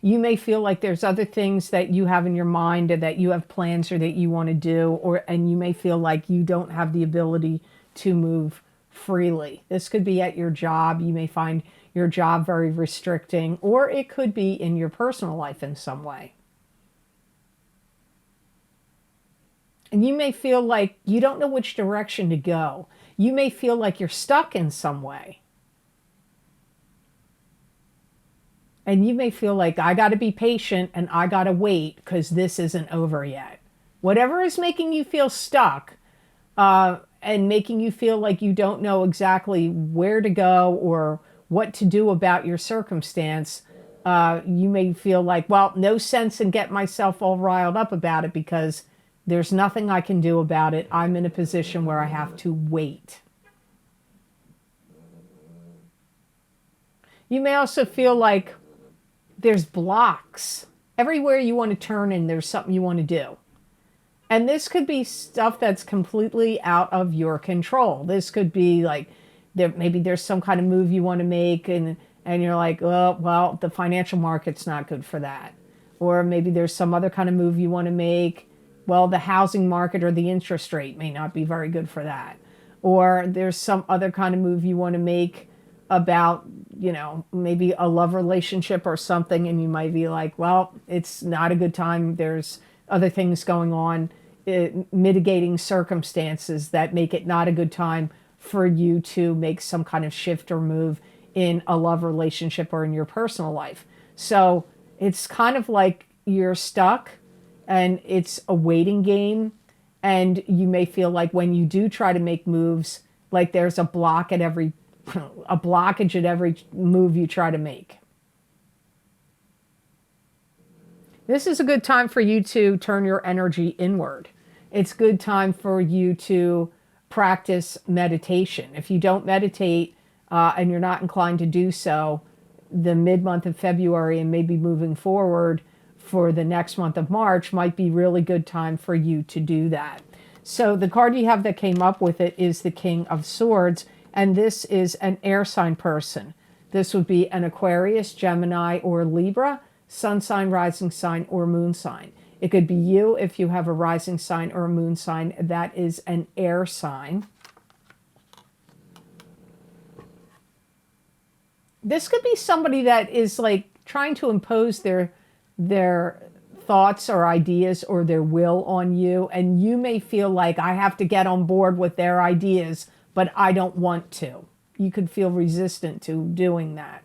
You may feel like there's other things that you have in your mind, or that you have plans or that you want to do, and you may feel like you don't have the ability to move freely. This could be at your job. You may find your job very restricting, or it could be in your personal life in some way. And you may feel like you don't know which direction to go. You may feel like you're stuck in some way. And you may feel like, I got to be patient and I got to wait because this isn't over yet. Whatever is making you feel stuck and making you feel like you don't know exactly where to go or what to do about your circumstance, you may feel like, well, no sense in getting myself all riled up about it because there's nothing I can do about it. I'm in a position where I have to wait. You may also feel like there's blocks. Everywhere you want to turn in, there's something you want to do. And this could be stuff that's completely out of your control. This could be like, maybe there's some kind of move you want to make and you're like, oh, well, the financial market's not good for that. Or maybe there's some other kind of move you want to make. Well, the housing market or the interest rate may not be very good for that. Or there's some other kind of move you want to make about, maybe a love relationship or something, and you might be like, well, it's not a good time. There's other things going on, mitigating circumstances that make it not a good time for you to make some kind of shift or move in a love relationship or in your personal life. So it's kind of like you're stuck and it's a waiting game. And you may feel like when you do try to make moves, like there's a blockage at every move you try to make. This is a good time for you to turn your energy inward. It's a good time for you to practice meditation. If you don't meditate and you're not inclined to do so, the mid-month of February and maybe moving forward for the next month of March might be really good time for you to do that. So the card you have that came up with it is the King of Swords, and this is an air sign person. This would be an Aquarius, Gemini, or Libra, sun sign, rising sign, or moon sign. It could be you if you have a rising sign or a moon sign that is an air sign. This could be somebody that is like trying to impose their thoughts or ideas or their will on you, and you may feel like, I have to get on board with their ideas, but I don't want to. You could feel resistant to doing that.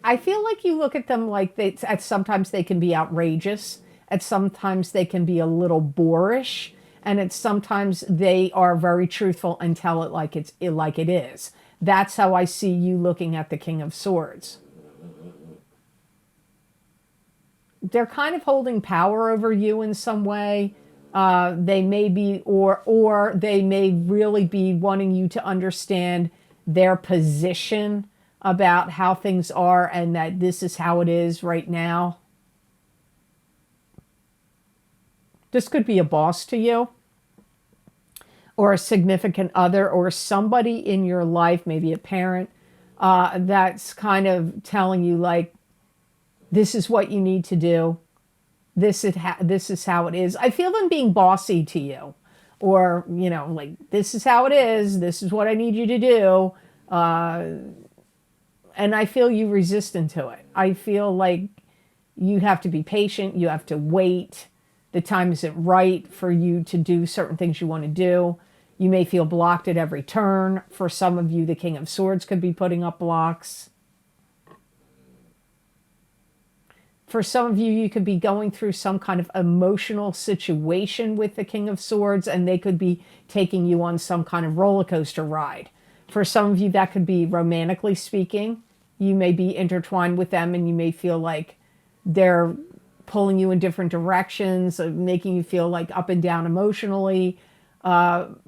I feel like you look at them like at sometimes they can be outrageous, at sometimes they can be a little boorish, and at sometimes they are very truthful and tell it like it is. That's how I see you looking at the King of Swords. They're kind of holding power over you in some way. They may be, or they may really be wanting you to understand their position about how things are and that this is how it is right now. This could be a boss to you, or a significant other, or somebody in your life, maybe a parent, that's kind of telling you like, this is what you need to do. This is how it is. I feel them being bossy to you, or, like, this is how it is. This is what I need you to do. And I feel you resistant to it. I feel like you have to be patient. You have to wait. The time isn't right for you to do certain things you want to do. You may feel blocked at every turn. For some of you, the King of Swords could be putting up blocks. For some of you, you could be going through some kind of emotional situation with the King of Swords, and they could be taking you on some kind of roller coaster ride. For some of you, that could be romantically speaking. You may be intertwined with them, and you may feel like they're pulling you in different directions, making you feel like up and down emotionally. But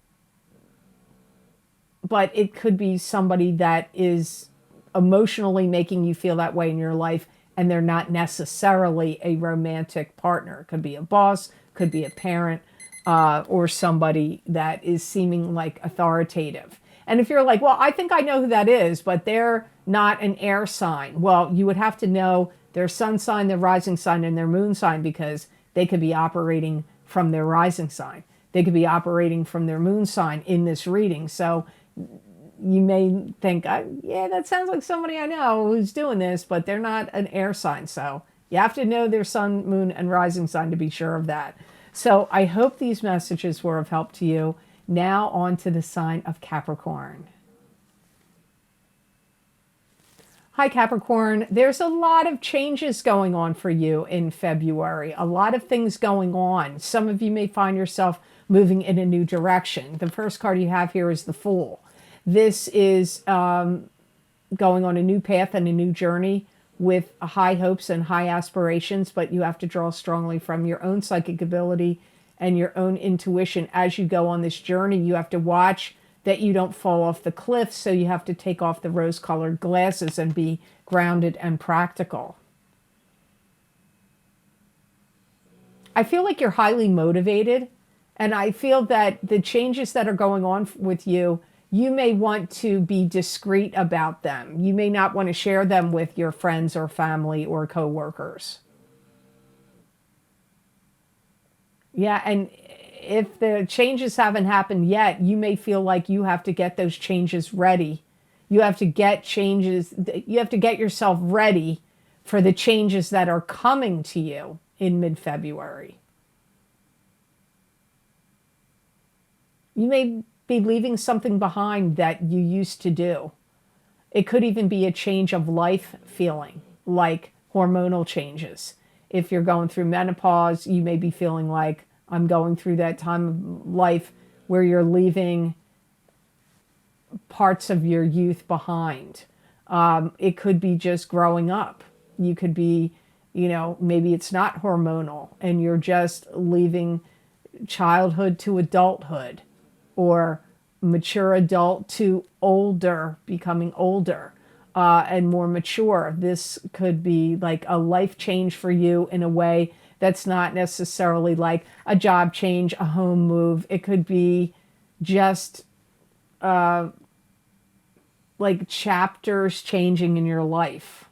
it could be somebody that is emotionally making you feel that way in your life, and they're not necessarily a romantic partner. It could be a boss, could be a parent, or somebody that is seeming like authoritative. And if you're like, well, I think I know who that is, but they're not an air sign. Well, you would have to know their sun sign, their rising sign, and their moon sign, because they could be operating from their rising sign. They could be operating from their moon sign in this reading. So you may think, yeah, that sounds like somebody I know who's doing this, but they're not an air sign. So you have to know their sun, moon, and rising sign to be sure of that. So I hope these messages were of help to you. Now on to the sign of Capricorn. Hi, Capricorn. There's a lot of changes going on for you in February. A lot of things going on. Some of you may find yourself moving in a new direction. The first card you have here is the Fool. This is going on a new path and a new journey with high hopes and high aspirations, but you have to draw strongly from your own psychic ability and your own intuition as you go on this journey. You have to watch that you don't fall off the cliff, so you have to take off the rose-colored glasses and be grounded and practical. I feel like you're highly motivated, and I feel that the changes that are going on with you, you may want to be discreet about them. You may not want to share them with your friends or family or coworkers. Yeah, and if the changes haven't happened yet, you may feel like you have to get those changes ready. You have to get changes, you have to get yourself ready for the changes that are coming to you in mid-February. You may be leaving something behind that you used to do. It could even be a change of life feeling, like hormonal changes. If you're going through menopause, you may be feeling like, I'm going through that time of life where you're leaving parts of your youth behind. It could be just growing up. You could be, maybe it's not hormonal and you're just leaving childhood to adulthood, or mature adult to older, becoming older and more mature. This could be like a life change for you in a way that's not necessarily like a job change, a home move. It could be just like chapters changing in your life.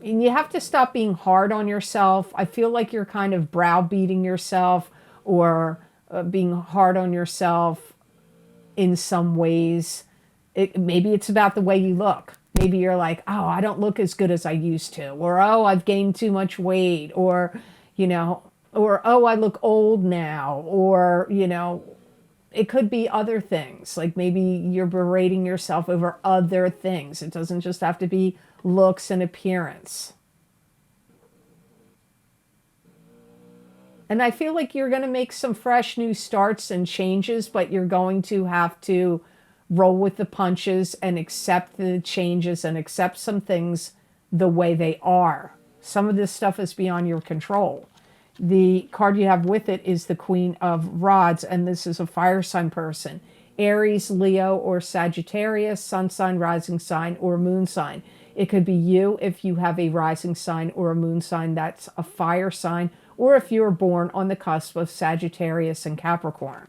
And you have to stop being hard on yourself. I feel like you're kind of browbeating yourself, or being hard on yourself in some ways. Maybe it's about the way you look. Maybe you're like, oh, I don't look as good as I used to. Or, oh, I've gained too much weight. Or, or, oh, I look old now. Or, it could be other things. Like maybe you're berating yourself over other things. It doesn't just have to be looks and appearance. And I feel like you're going to make some fresh new starts and changes, but you're going to have to roll with the punches and accept the changes and accept some things the way they are. Some of this stuff is beyond your control. The card you have with it is the Queen of Rods, and this is a fire sign person. Aries, Leo, or Sagittarius, sun sign, rising sign, or moon sign. It could be you if you have a rising sign or a moon sign that's a fire sign, or if you were born on the cusp of Sagittarius and Capricorn.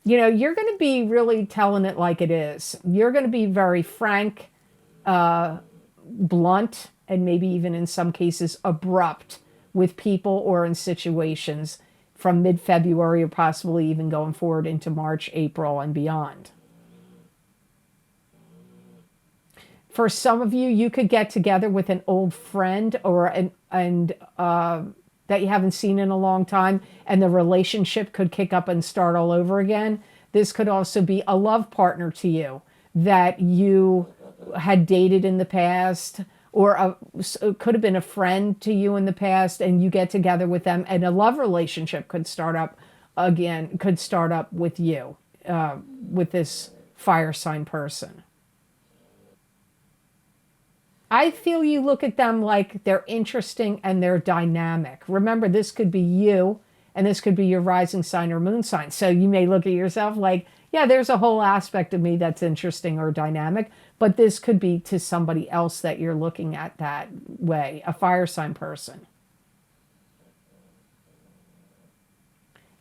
You're going to be really telling it like it is. You're going to be very frank, blunt, and maybe even in some cases abrupt with people or in situations from mid-February or possibly even going forward into March, April, and beyond. For some of you, you could get together with an old friend or that you haven't seen in a long time, and the relationship could kick up and start all over again. This could also be a love partner to you that you had dated in the past, or it could have been a friend to you in the past, and you get together with them, and a love relationship could start up again, could start up with you, with this fire sign person. I feel you look at them like they're interesting and they're dynamic. Remember, this could be you, and this could be your rising sign or moon sign. So you may look at yourself like Yeah, there's a whole aspect of me that's interesting or dynamic, but this could be to somebody else that you're looking at that way, a fire sign person.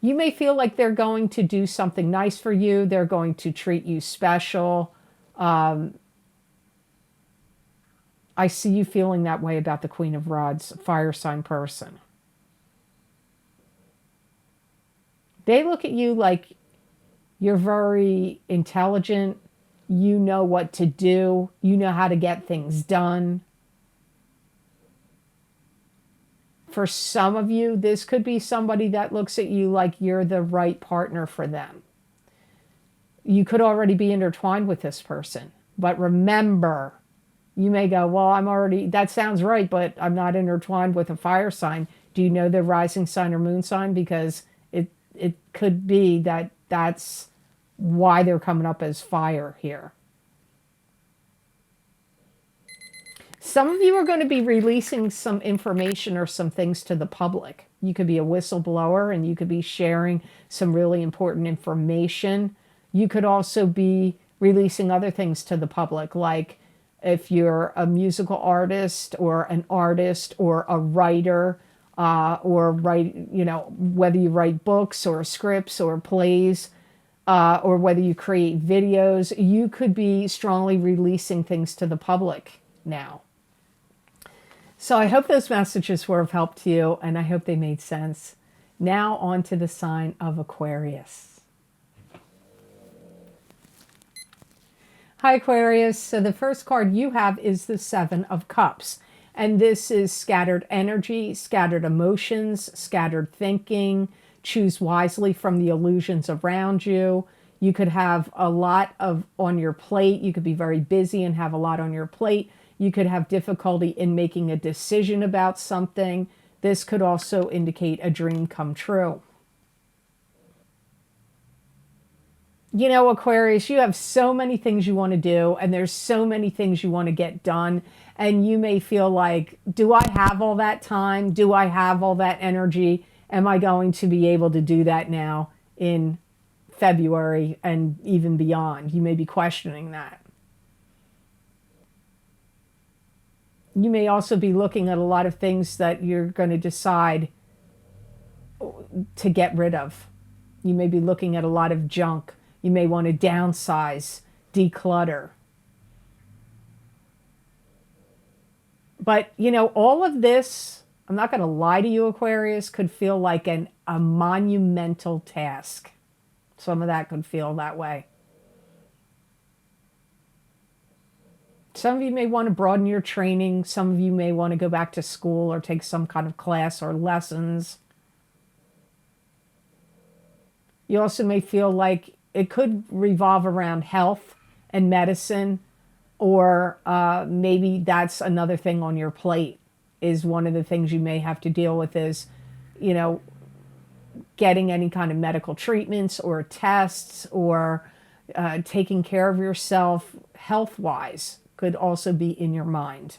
You may feel like they're going to do something nice for you. They're going to treat you special. I see you feeling that way about the Queen of Rods, fire sign person. They look at you like you're very intelligent. You know what to do. You know how to get things done. For some of you, this could be somebody that looks at you like you're the right partner for them. You could already be intertwined with this person. But remember, you may go, well, that sounds right, but I'm not intertwined with a fire sign. Do you know their rising sign or moon sign? Because it could be that that's why they're coming up as fire here. Some of you are going to be releasing some information or some things to the public. You could be a whistleblower and you could be sharing some really important information. You could also be releasing other things to the public, like if you're a musical artist or an artist or a writer, or whether you write books or scripts or plays, or whether you create videos, you could be strongly releasing things to the public now. So I hope those messages were of help to you, and I hope they made sense. Now on to the sign of Aquarius. Hi, Aquarius. So the first card you have is the Seven of Cups. And this is scattered energy, scattered emotions, scattered thinking. Choose wisely from the illusions around you. You could have a lot on your plate. You could be very busy and have a lot on your plate. You could have difficulty in making a decision about something. This could also indicate a dream come true. You know, Aquarius, you have so many things you want to do, and there's so many things you want to get done. And you may feel like, do I have all that time? Do I have all that energy? Am I going to be able to do that now in February and even beyond? You may be questioning that. You may also be looking at a lot of things that you're going to decide to get rid of. You may be looking at a lot of junk. You may want to downsize, declutter. But, you know, all of this, I'm not going to lie to you, Aquarius, could feel like a monumental task. Some of that could feel that way. Some of you may want to broaden your training. Some of you may want to go back to school or take some kind of class or lessons. You also may feel like it could revolve around health and medicine, or maybe that's another thing on your plate. Is one of the things you may have to deal with is, you know, getting any kind of medical treatments or tests, or taking care of yourself health-wise could also be in your mind.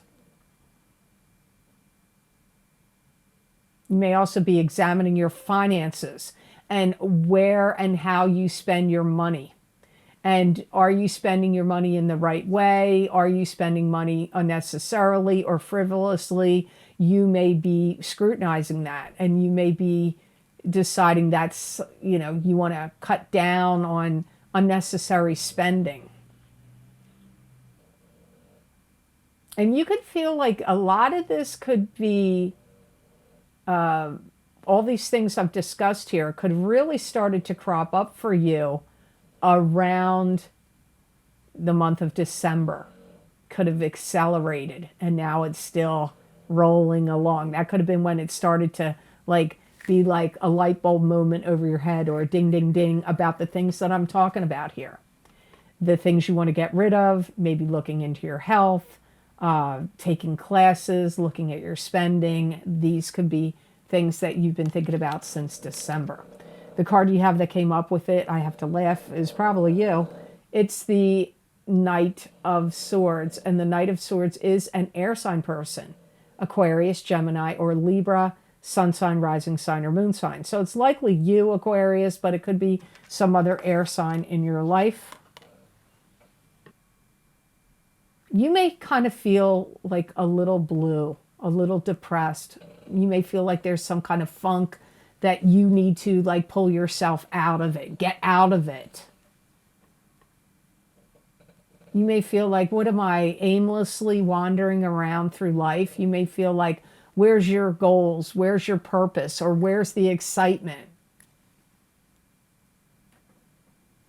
You may also be examining your finances and where and how you spend your money. And are you spending your money in the right way? Are you spending money unnecessarily or frivolously? You may be scrutinizing that, and you may be deciding that's, you know, you want to cut down on unnecessary spending. And you could feel like a lot of this could be, all these things I've discussed here could really started to crop up for you around the month of December. Could have accelerated, and now it's still rolling along. That could have been when it started to be like a light bulb moment over your head, or a ding, ding, ding about the things that I'm talking about here. The things you want to get rid of, maybe looking into your health, taking classes, looking at your spending. These could be things that you've been thinking about since December. The card you have that came up with it, I have to laugh, is probably you. It's the Knight of Swords, and the Knight of Swords is an air sign person. Aquarius, Gemini, or Libra. sun sign, rising sign, or moon sign. So it's likely you, Aquarius, but it could be some other air sign in your life. You may kind of feel like a little blue, a little depressed. You may feel like there's some kind of funk that you need to like pull yourself out of it, get out of it. You may feel like, what am I, aimlessly wandering around through life? You may feel like, where's your goals? Where's your purpose? Or where's the excitement?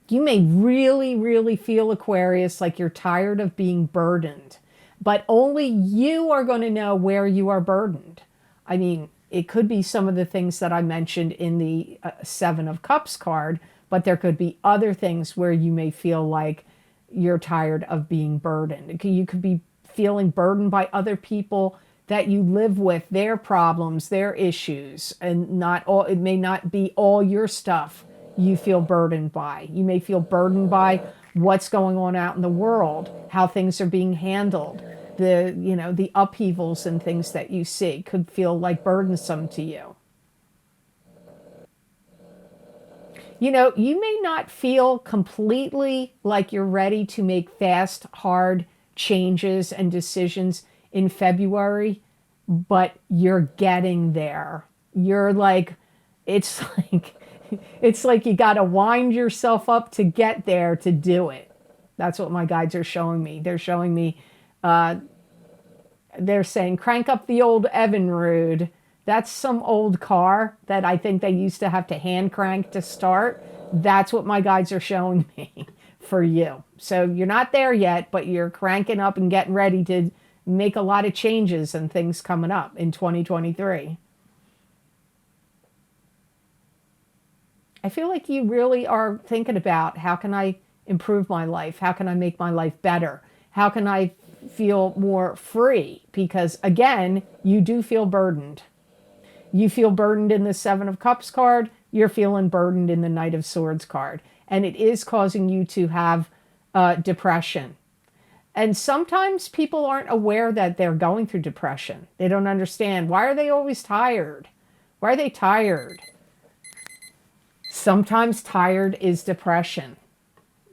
You may really, really feel, Aquarius, like you're tired of being burdened. But only you are going to know where you are burdened. I mean, it could be some of the things that I mentioned in the Seven of Cups card, but there could be other things where you may feel like you're tired of being burdened. You could be feeling burdened by other people that you live with, their problems, their issues, and not all, it may not be all your stuff you feel burdened by. You may feel burdened by what's going on out in the world, how things are being handled, the upheavals and things that you see could feel like burdensome to you. You may not feel completely like you're ready to make fast, hard changes and decisions in February, but you're getting there. You're like, it's like you got to wind yourself up to get there to do it. That's what my guides are showing me. They're showing me, they're saying, crank up the old Evinrude. That's some old car that I think they used to have to hand crank to start. That's what my guides are showing me for you. So you're not there yet, but you're cranking up and getting ready to make a lot of changes and things coming up in 2023. I feel like you really are thinking about, how can I improve my life? How can I make my life better? How can I feel more free? Because again, you do feel burdened. You feel burdened in the Seven of Cups card. You're feeling burdened in the Knight of Swords card. And it is causing you to have depression. And sometimes people aren't aware that they're going through depression. They don't understand. Why are they always tired? Why are they tired? Sometimes tired is depression.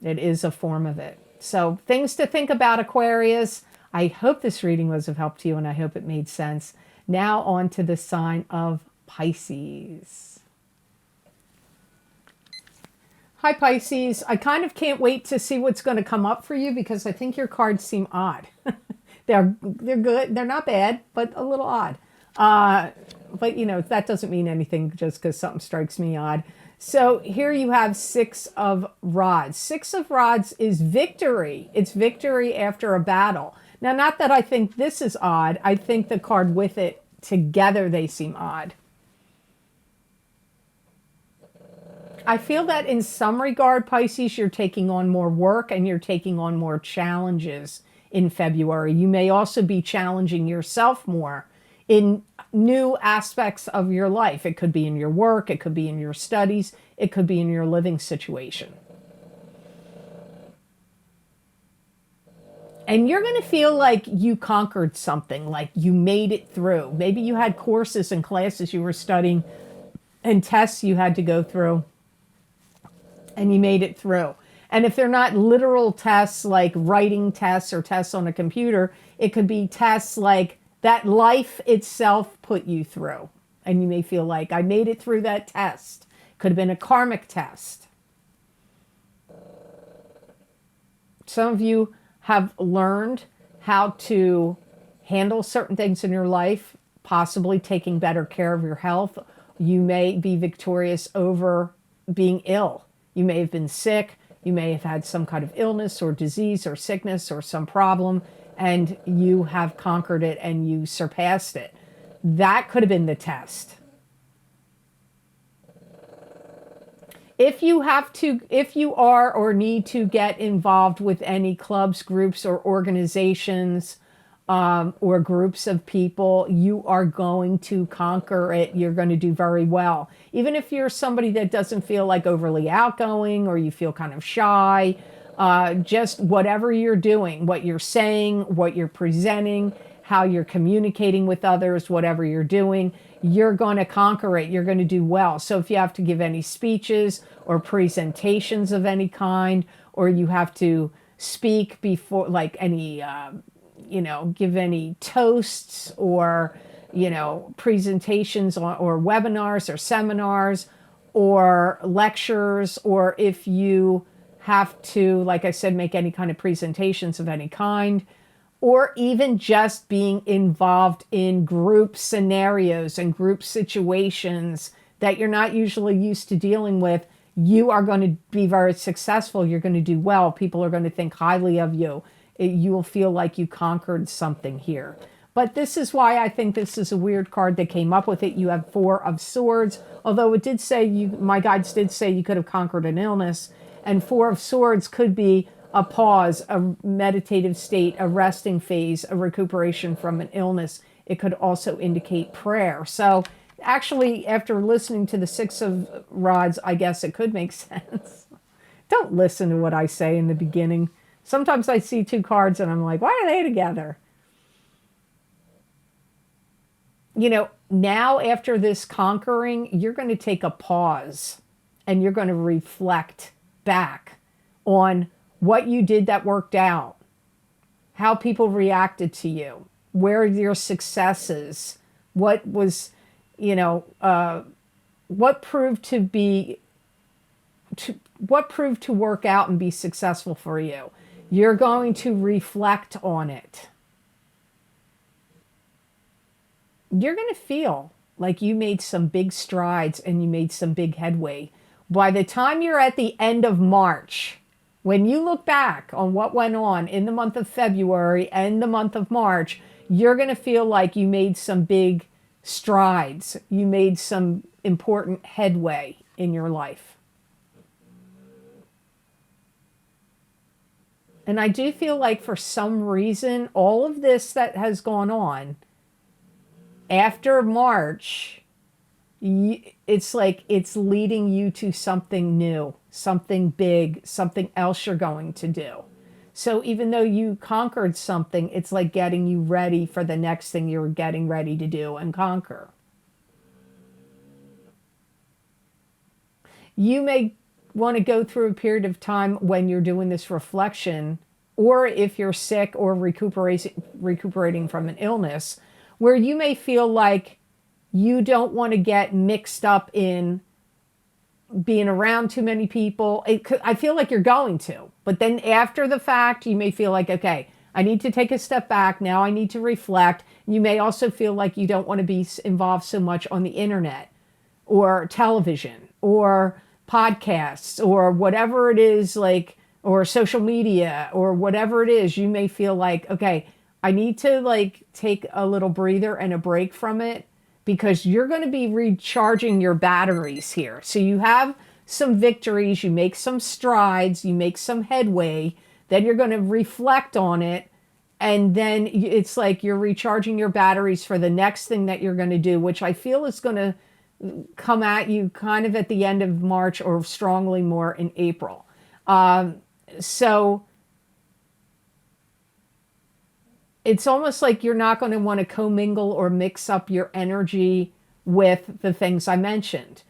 It is a form of it. So things to think about, Aquarius. I hope this reading was of help to you, and I hope it made sense. Now on to the sign of Pisces. Hi, Pisces. I kind of can't wait to see what's going to come up for you, because I think your cards seem odd. They're good. They're not bad, but a little odd. But, that doesn't mean anything just because something strikes me odd. So here you have Six of Rods. Six of Rods is victory. It's victory after a battle. Now, not that I think this is odd. I think the card with it together, they seem odd. I feel that in some regard, Pisces, you're taking on more work and you're taking on more challenges in February. You may also be challenging yourself more in new aspects of your life. It could be in your work, it could be in your studies, it could be in your living situation. And you're going to feel like you conquered something, like you made it through. Maybe you had courses and classes you were studying and tests you had to go through, and you made it through. And if they're not literal tests like writing tests or tests on a computer, it could be tests like that life itself put you through. And you may feel like, I made it through that test. Could have been a karmic test. Some of you have learned how to handle certain things in your life, possibly taking better care of your health. You may be victorious over being ill. You may have been sick. You may have had some kind of illness or disease or sickness or some problem, and you have conquered it and you surpassed it. That could have been the test. If you are or need to get involved with any clubs, groups, or organizations, or groups of people, you are going to conquer it. You're going to do very well. Even if you're somebody that doesn't feel like overly outgoing, or you feel kind of shy, just whatever you're doing, what you're saying, what you're presenting, how you're communicating with others, whatever you're doing, you're going to conquer it. You're going to do well. So if you have to give any speeches or presentations of any kind, or you have to speak before, like any, give any toasts or, presentations or webinars or seminars or lectures, or if you have to, like I said, make any kind of presentations of any kind, or even just being involved in group scenarios and group situations that you're not usually used to dealing with, you are going to be very successful. You're going to do well. People are going to think highly of you. You will feel like you conquered something here. But this is why I think this is a weird card that came up with it. You have 4 of Swords, although it did say, my guides did say you could have conquered an illness. And 4 of Swords could be a pause, a meditative state, a resting phase, a recuperation from an illness. It could also indicate prayer. So actually, after listening to the 6 of Rods, I guess it could make sense. Don't listen to what I say in the beginning. Sometimes I see 2 cards and I'm like, why are they together? Now after this conquering, you're going to take a pause and you're going to reflect back on what you did that worked out, how people reacted to you, where your successes, what was, what proved to work out and be successful for you. You're going to reflect on it. You're going to feel like you made some big strides and you made some big headway. By the time you're at the end of March, when you look back on what went on in the month of February and the month of March, you're going to feel like you made some big strides. You made some important headway in your life. And I do feel like for some reason, all of this that has gone on after March, it's like it's leading you to something new, something big, something else you're going to do. So even though you conquered something, it's like getting you ready for the next thing you're getting ready to do and conquer. You may want to go through a period of time when you're doing this reflection, or if you're sick or recuperating from an illness, where you may feel like you don't want to get mixed up in being around too many people. I feel like you're going to. But then after the fact, you may feel like, okay, I need to take a step back. Now I need to reflect. You may also feel like you don't want to be involved so much on the internet or television or podcasts or whatever it is, like, or social media or whatever it is. You may feel like, okay, I need to like take a little breather and a break from it, because you're going to be recharging your batteries here. So you have some victories, you make some strides, you make some headway, then you're going to reflect on it, and then it's like you're recharging your batteries for the next thing that you're going to do, which I feel is going to come at you kind of at the end of March or strongly more in April. So it's almost like you're not going to want to commingle or mix up your energy with the things I mentioned.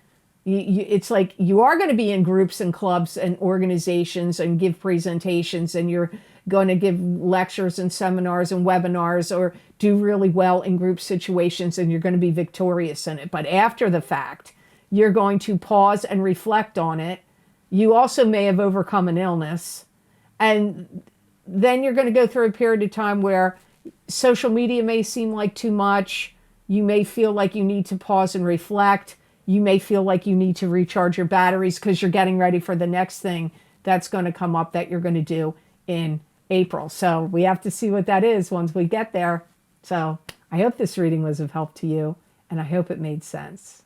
It's like you are going to be in groups and clubs and organizations and give presentations, and you're going to give lectures and seminars and webinars or do really well in group situations, and you're going to be victorious in it. But after the fact, you're going to pause and reflect on it. You also may have overcome an illness, and then you're going to go through a period of time where social media may seem like too much. You may feel like you need to pause and reflect. You may feel like you need to recharge your batteries because you're getting ready for the next thing that's going to come up that you're going to do in April. So we have to see what that is once we get there. So I hope this reading was of help to you, and I hope it made sense.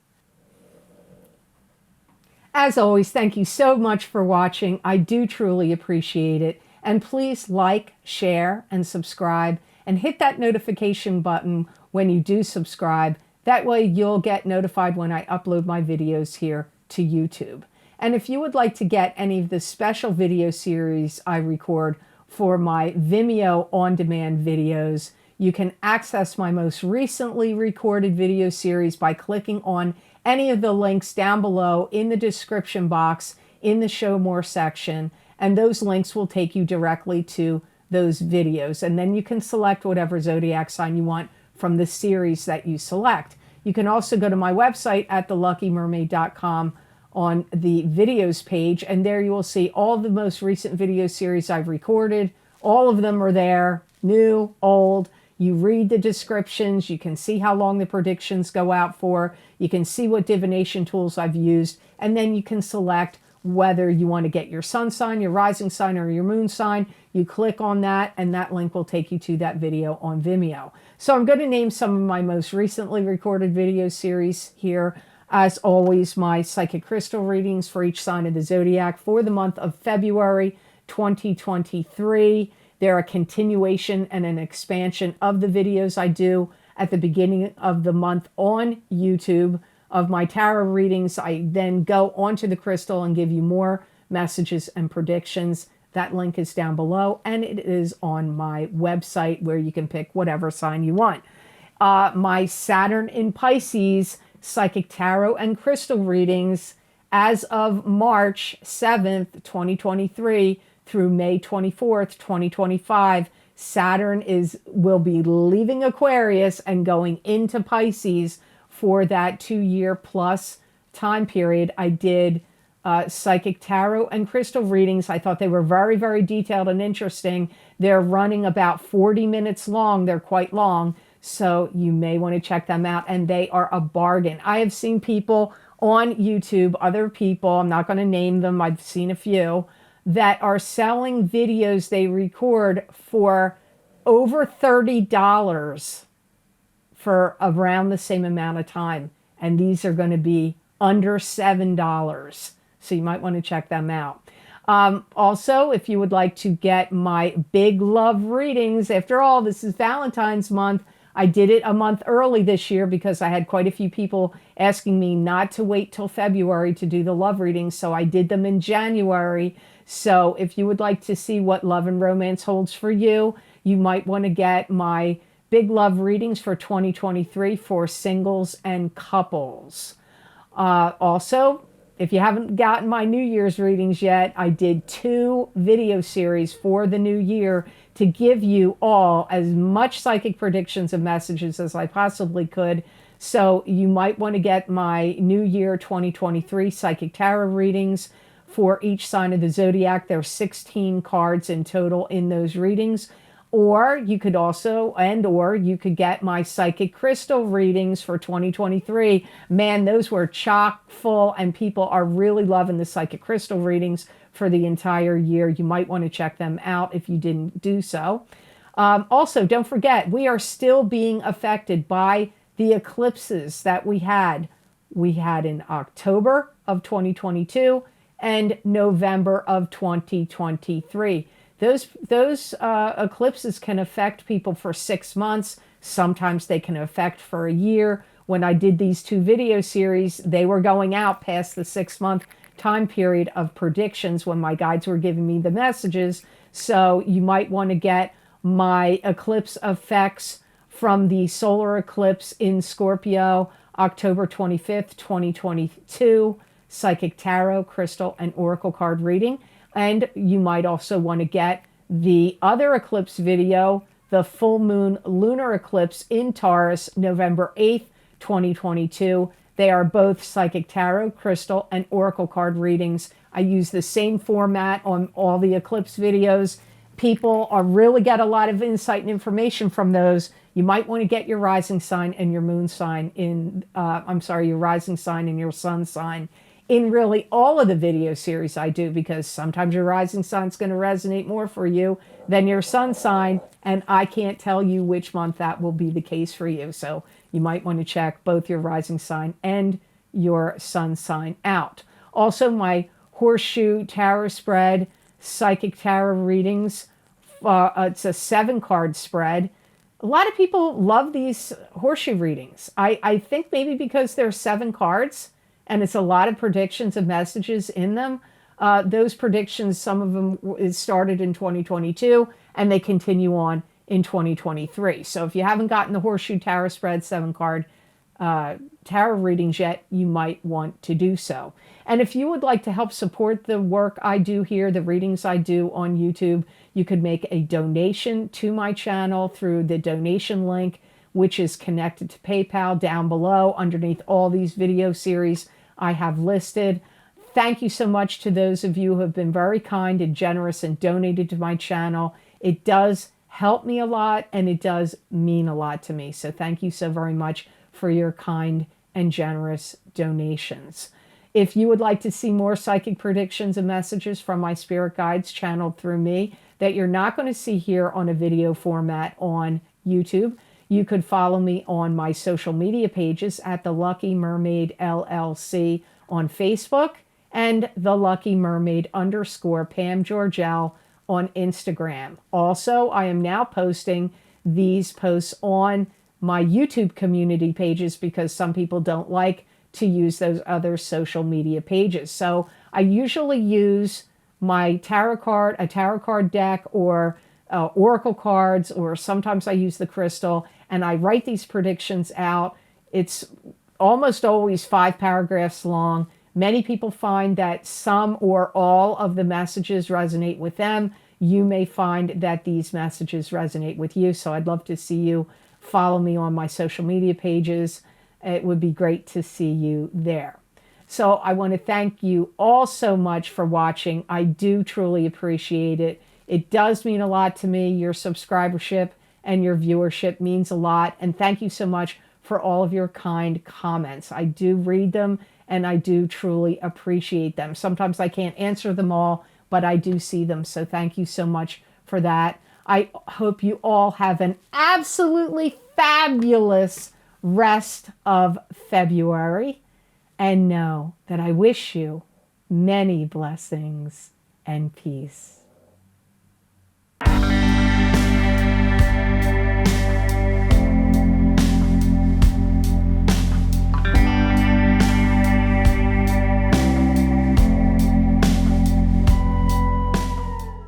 As always, thank you so much for watching. I do truly appreciate it. And please like, share, and subscribe, and hit that notification button when you do subscribe. That way you'll get notified when I upload my videos here to YouTube. And if you would like to get any of the special video series I record for my Vimeo on-demand videos, You can access my most recently recorded video series by clicking on any of the links down below in the description box in the Show More section, and those links will take you directly to those videos. And then you can select whatever zodiac sign you want from the series that you select. You can also go to my website at theluckymermaid.com on the videos page, and there you will see all the most recent video series I've recorded. All of them are there, new, old. You read the descriptions. You can see how long the predictions go out for. You can see what divination tools I've used, and then you can select whether you want to get your sun sign, your rising sign, or your moon sign. You click on that, and that link will take you to that video on Vimeo. So I'm going to name some of my most recently recorded video series here. As always, my psychic crystal readings for each sign of the zodiac for the month of February 2023. They're a continuation and an expansion of the videos I do at the beginning of the month on YouTube of my tarot readings. I then go onto the crystal and give you more messages and predictions. That link is down below, and it is on my website where you can pick whatever sign you want. My Saturn in Pisces psychic tarot and crystal readings as of March 7th, 2023 through May 24th, 2025. Saturn will be leaving Aquarius and going into Pisces for that 2-year plus time period. I did psychic tarot and crystal readings. I thought they were very, very detailed and interesting. They're running about 40 minutes long. They're quite long, so you may want to check them out, and they are a bargain. I have seen people on YouTube, other people, I'm not going to name them, I've seen a few, that are selling videos they record for over $30 for around the same amount of time. And these are going to be under $7. So you might want to check them out. Also, if you would like to get my big love readings, after all, this is Valentine's month. I did it a month early this year because I had quite a few people asking me not to wait till February to do the love readings. So I did them in January. So if you would like to see what love and romance holds for you, you might want to get my big love readings for 2023 for singles and couples. Also, if you haven't gotten my New Year's readings yet, I did 2 video series for the new year to give you all as much psychic predictions and messages as I possibly could. So you might want to get my New Year 2023 psychic tarot readings for each sign of the zodiac. There are 16 cards in total in those readings. Or you could also, or you could get my psychic crystal readings for 2023. Man, those were chock full, and people are really loving the psychic crystal readings for the entire year. You might want to check them out if you didn't do so. Also, don't forget, we are still being affected by the eclipses that we had. We had in October of 2022 and November of 2023. Those eclipses can affect people for 6 months. Sometimes they can affect for a year. When I did these 2 video series, they were going out past the 6-month time period of predictions when my guides were giving me the messages. So you might want to get my eclipse effects from the solar eclipse in Scorpio, October 25th, 2022, psychic tarot, crystal, and oracle card reading. And you might also want to get the other eclipse video, the full moon lunar eclipse in Taurus, November 8th, 2022. They are both psychic tarot, crystal, and oracle card readings. I use the same format on all the eclipse videos. People really get a lot of insight and information from those. You might want to get your rising sign and your moon sign in, your rising sign and your sun sign in really all of the video series I do, because sometimes your rising sign is going to resonate more for you than your sun sign, and I can't tell you which month that will be the case for you. So you might want to check both your rising sign and your sun sign out. Also, my horseshoe tarot spread, psychic tarot readings, it's a 7-card spread. A lot of people love these horseshoe readings. I think maybe because there's 7 cards, and it's a lot of predictions and messages in them. Those predictions, some of them started in 2022, and they continue on in 2023. So if you haven't gotten the Horseshoe Tarot Spread 7-card tarot readings yet, you might want to do so. And if you would like to help support the work I do here, the readings I do on YouTube, you could make a donation to my channel through the donation link, which is connected to PayPal down below underneath all these video series I have listed. Thank you so much to those of you who have been very kind and generous and donated to my channel. It does help me a lot, and it does mean a lot to me. So thank you so very much for your kind and generous donations. If you would like to see more psychic predictions and messages from my spirit guides channeled through me that you're not going to see here on a video format on YouTube, you could follow me on my social media pages at the Lucky Mermaid LLC on Facebook and the Lucky Mermaid _ Pam Georgel on Instagram. Also, I am now posting these posts on my YouTube community pages because some people don't like to use those other social media pages. So I usually use my a tarot card deck, or oracle cards, or sometimes I use the crystal, and I write these predictions out. It's almost always 5 paragraphs long. Many people find that some or all of the messages resonate with them. You may find that these messages resonate with you. So I'd love to see you follow me on my social media pages. It would be great to see you there. So I want to thank you all so much for watching. I do truly appreciate it. It does mean a lot to me. Your subscribership and your viewership means a lot. And thank you so much for all of your kind comments. I do read them, and I do truly appreciate them. Sometimes I can't answer them all, but I do see them. So thank you so much for that. I hope you all have an absolutely fabulous rest of February, and know that I wish you many blessings and peace.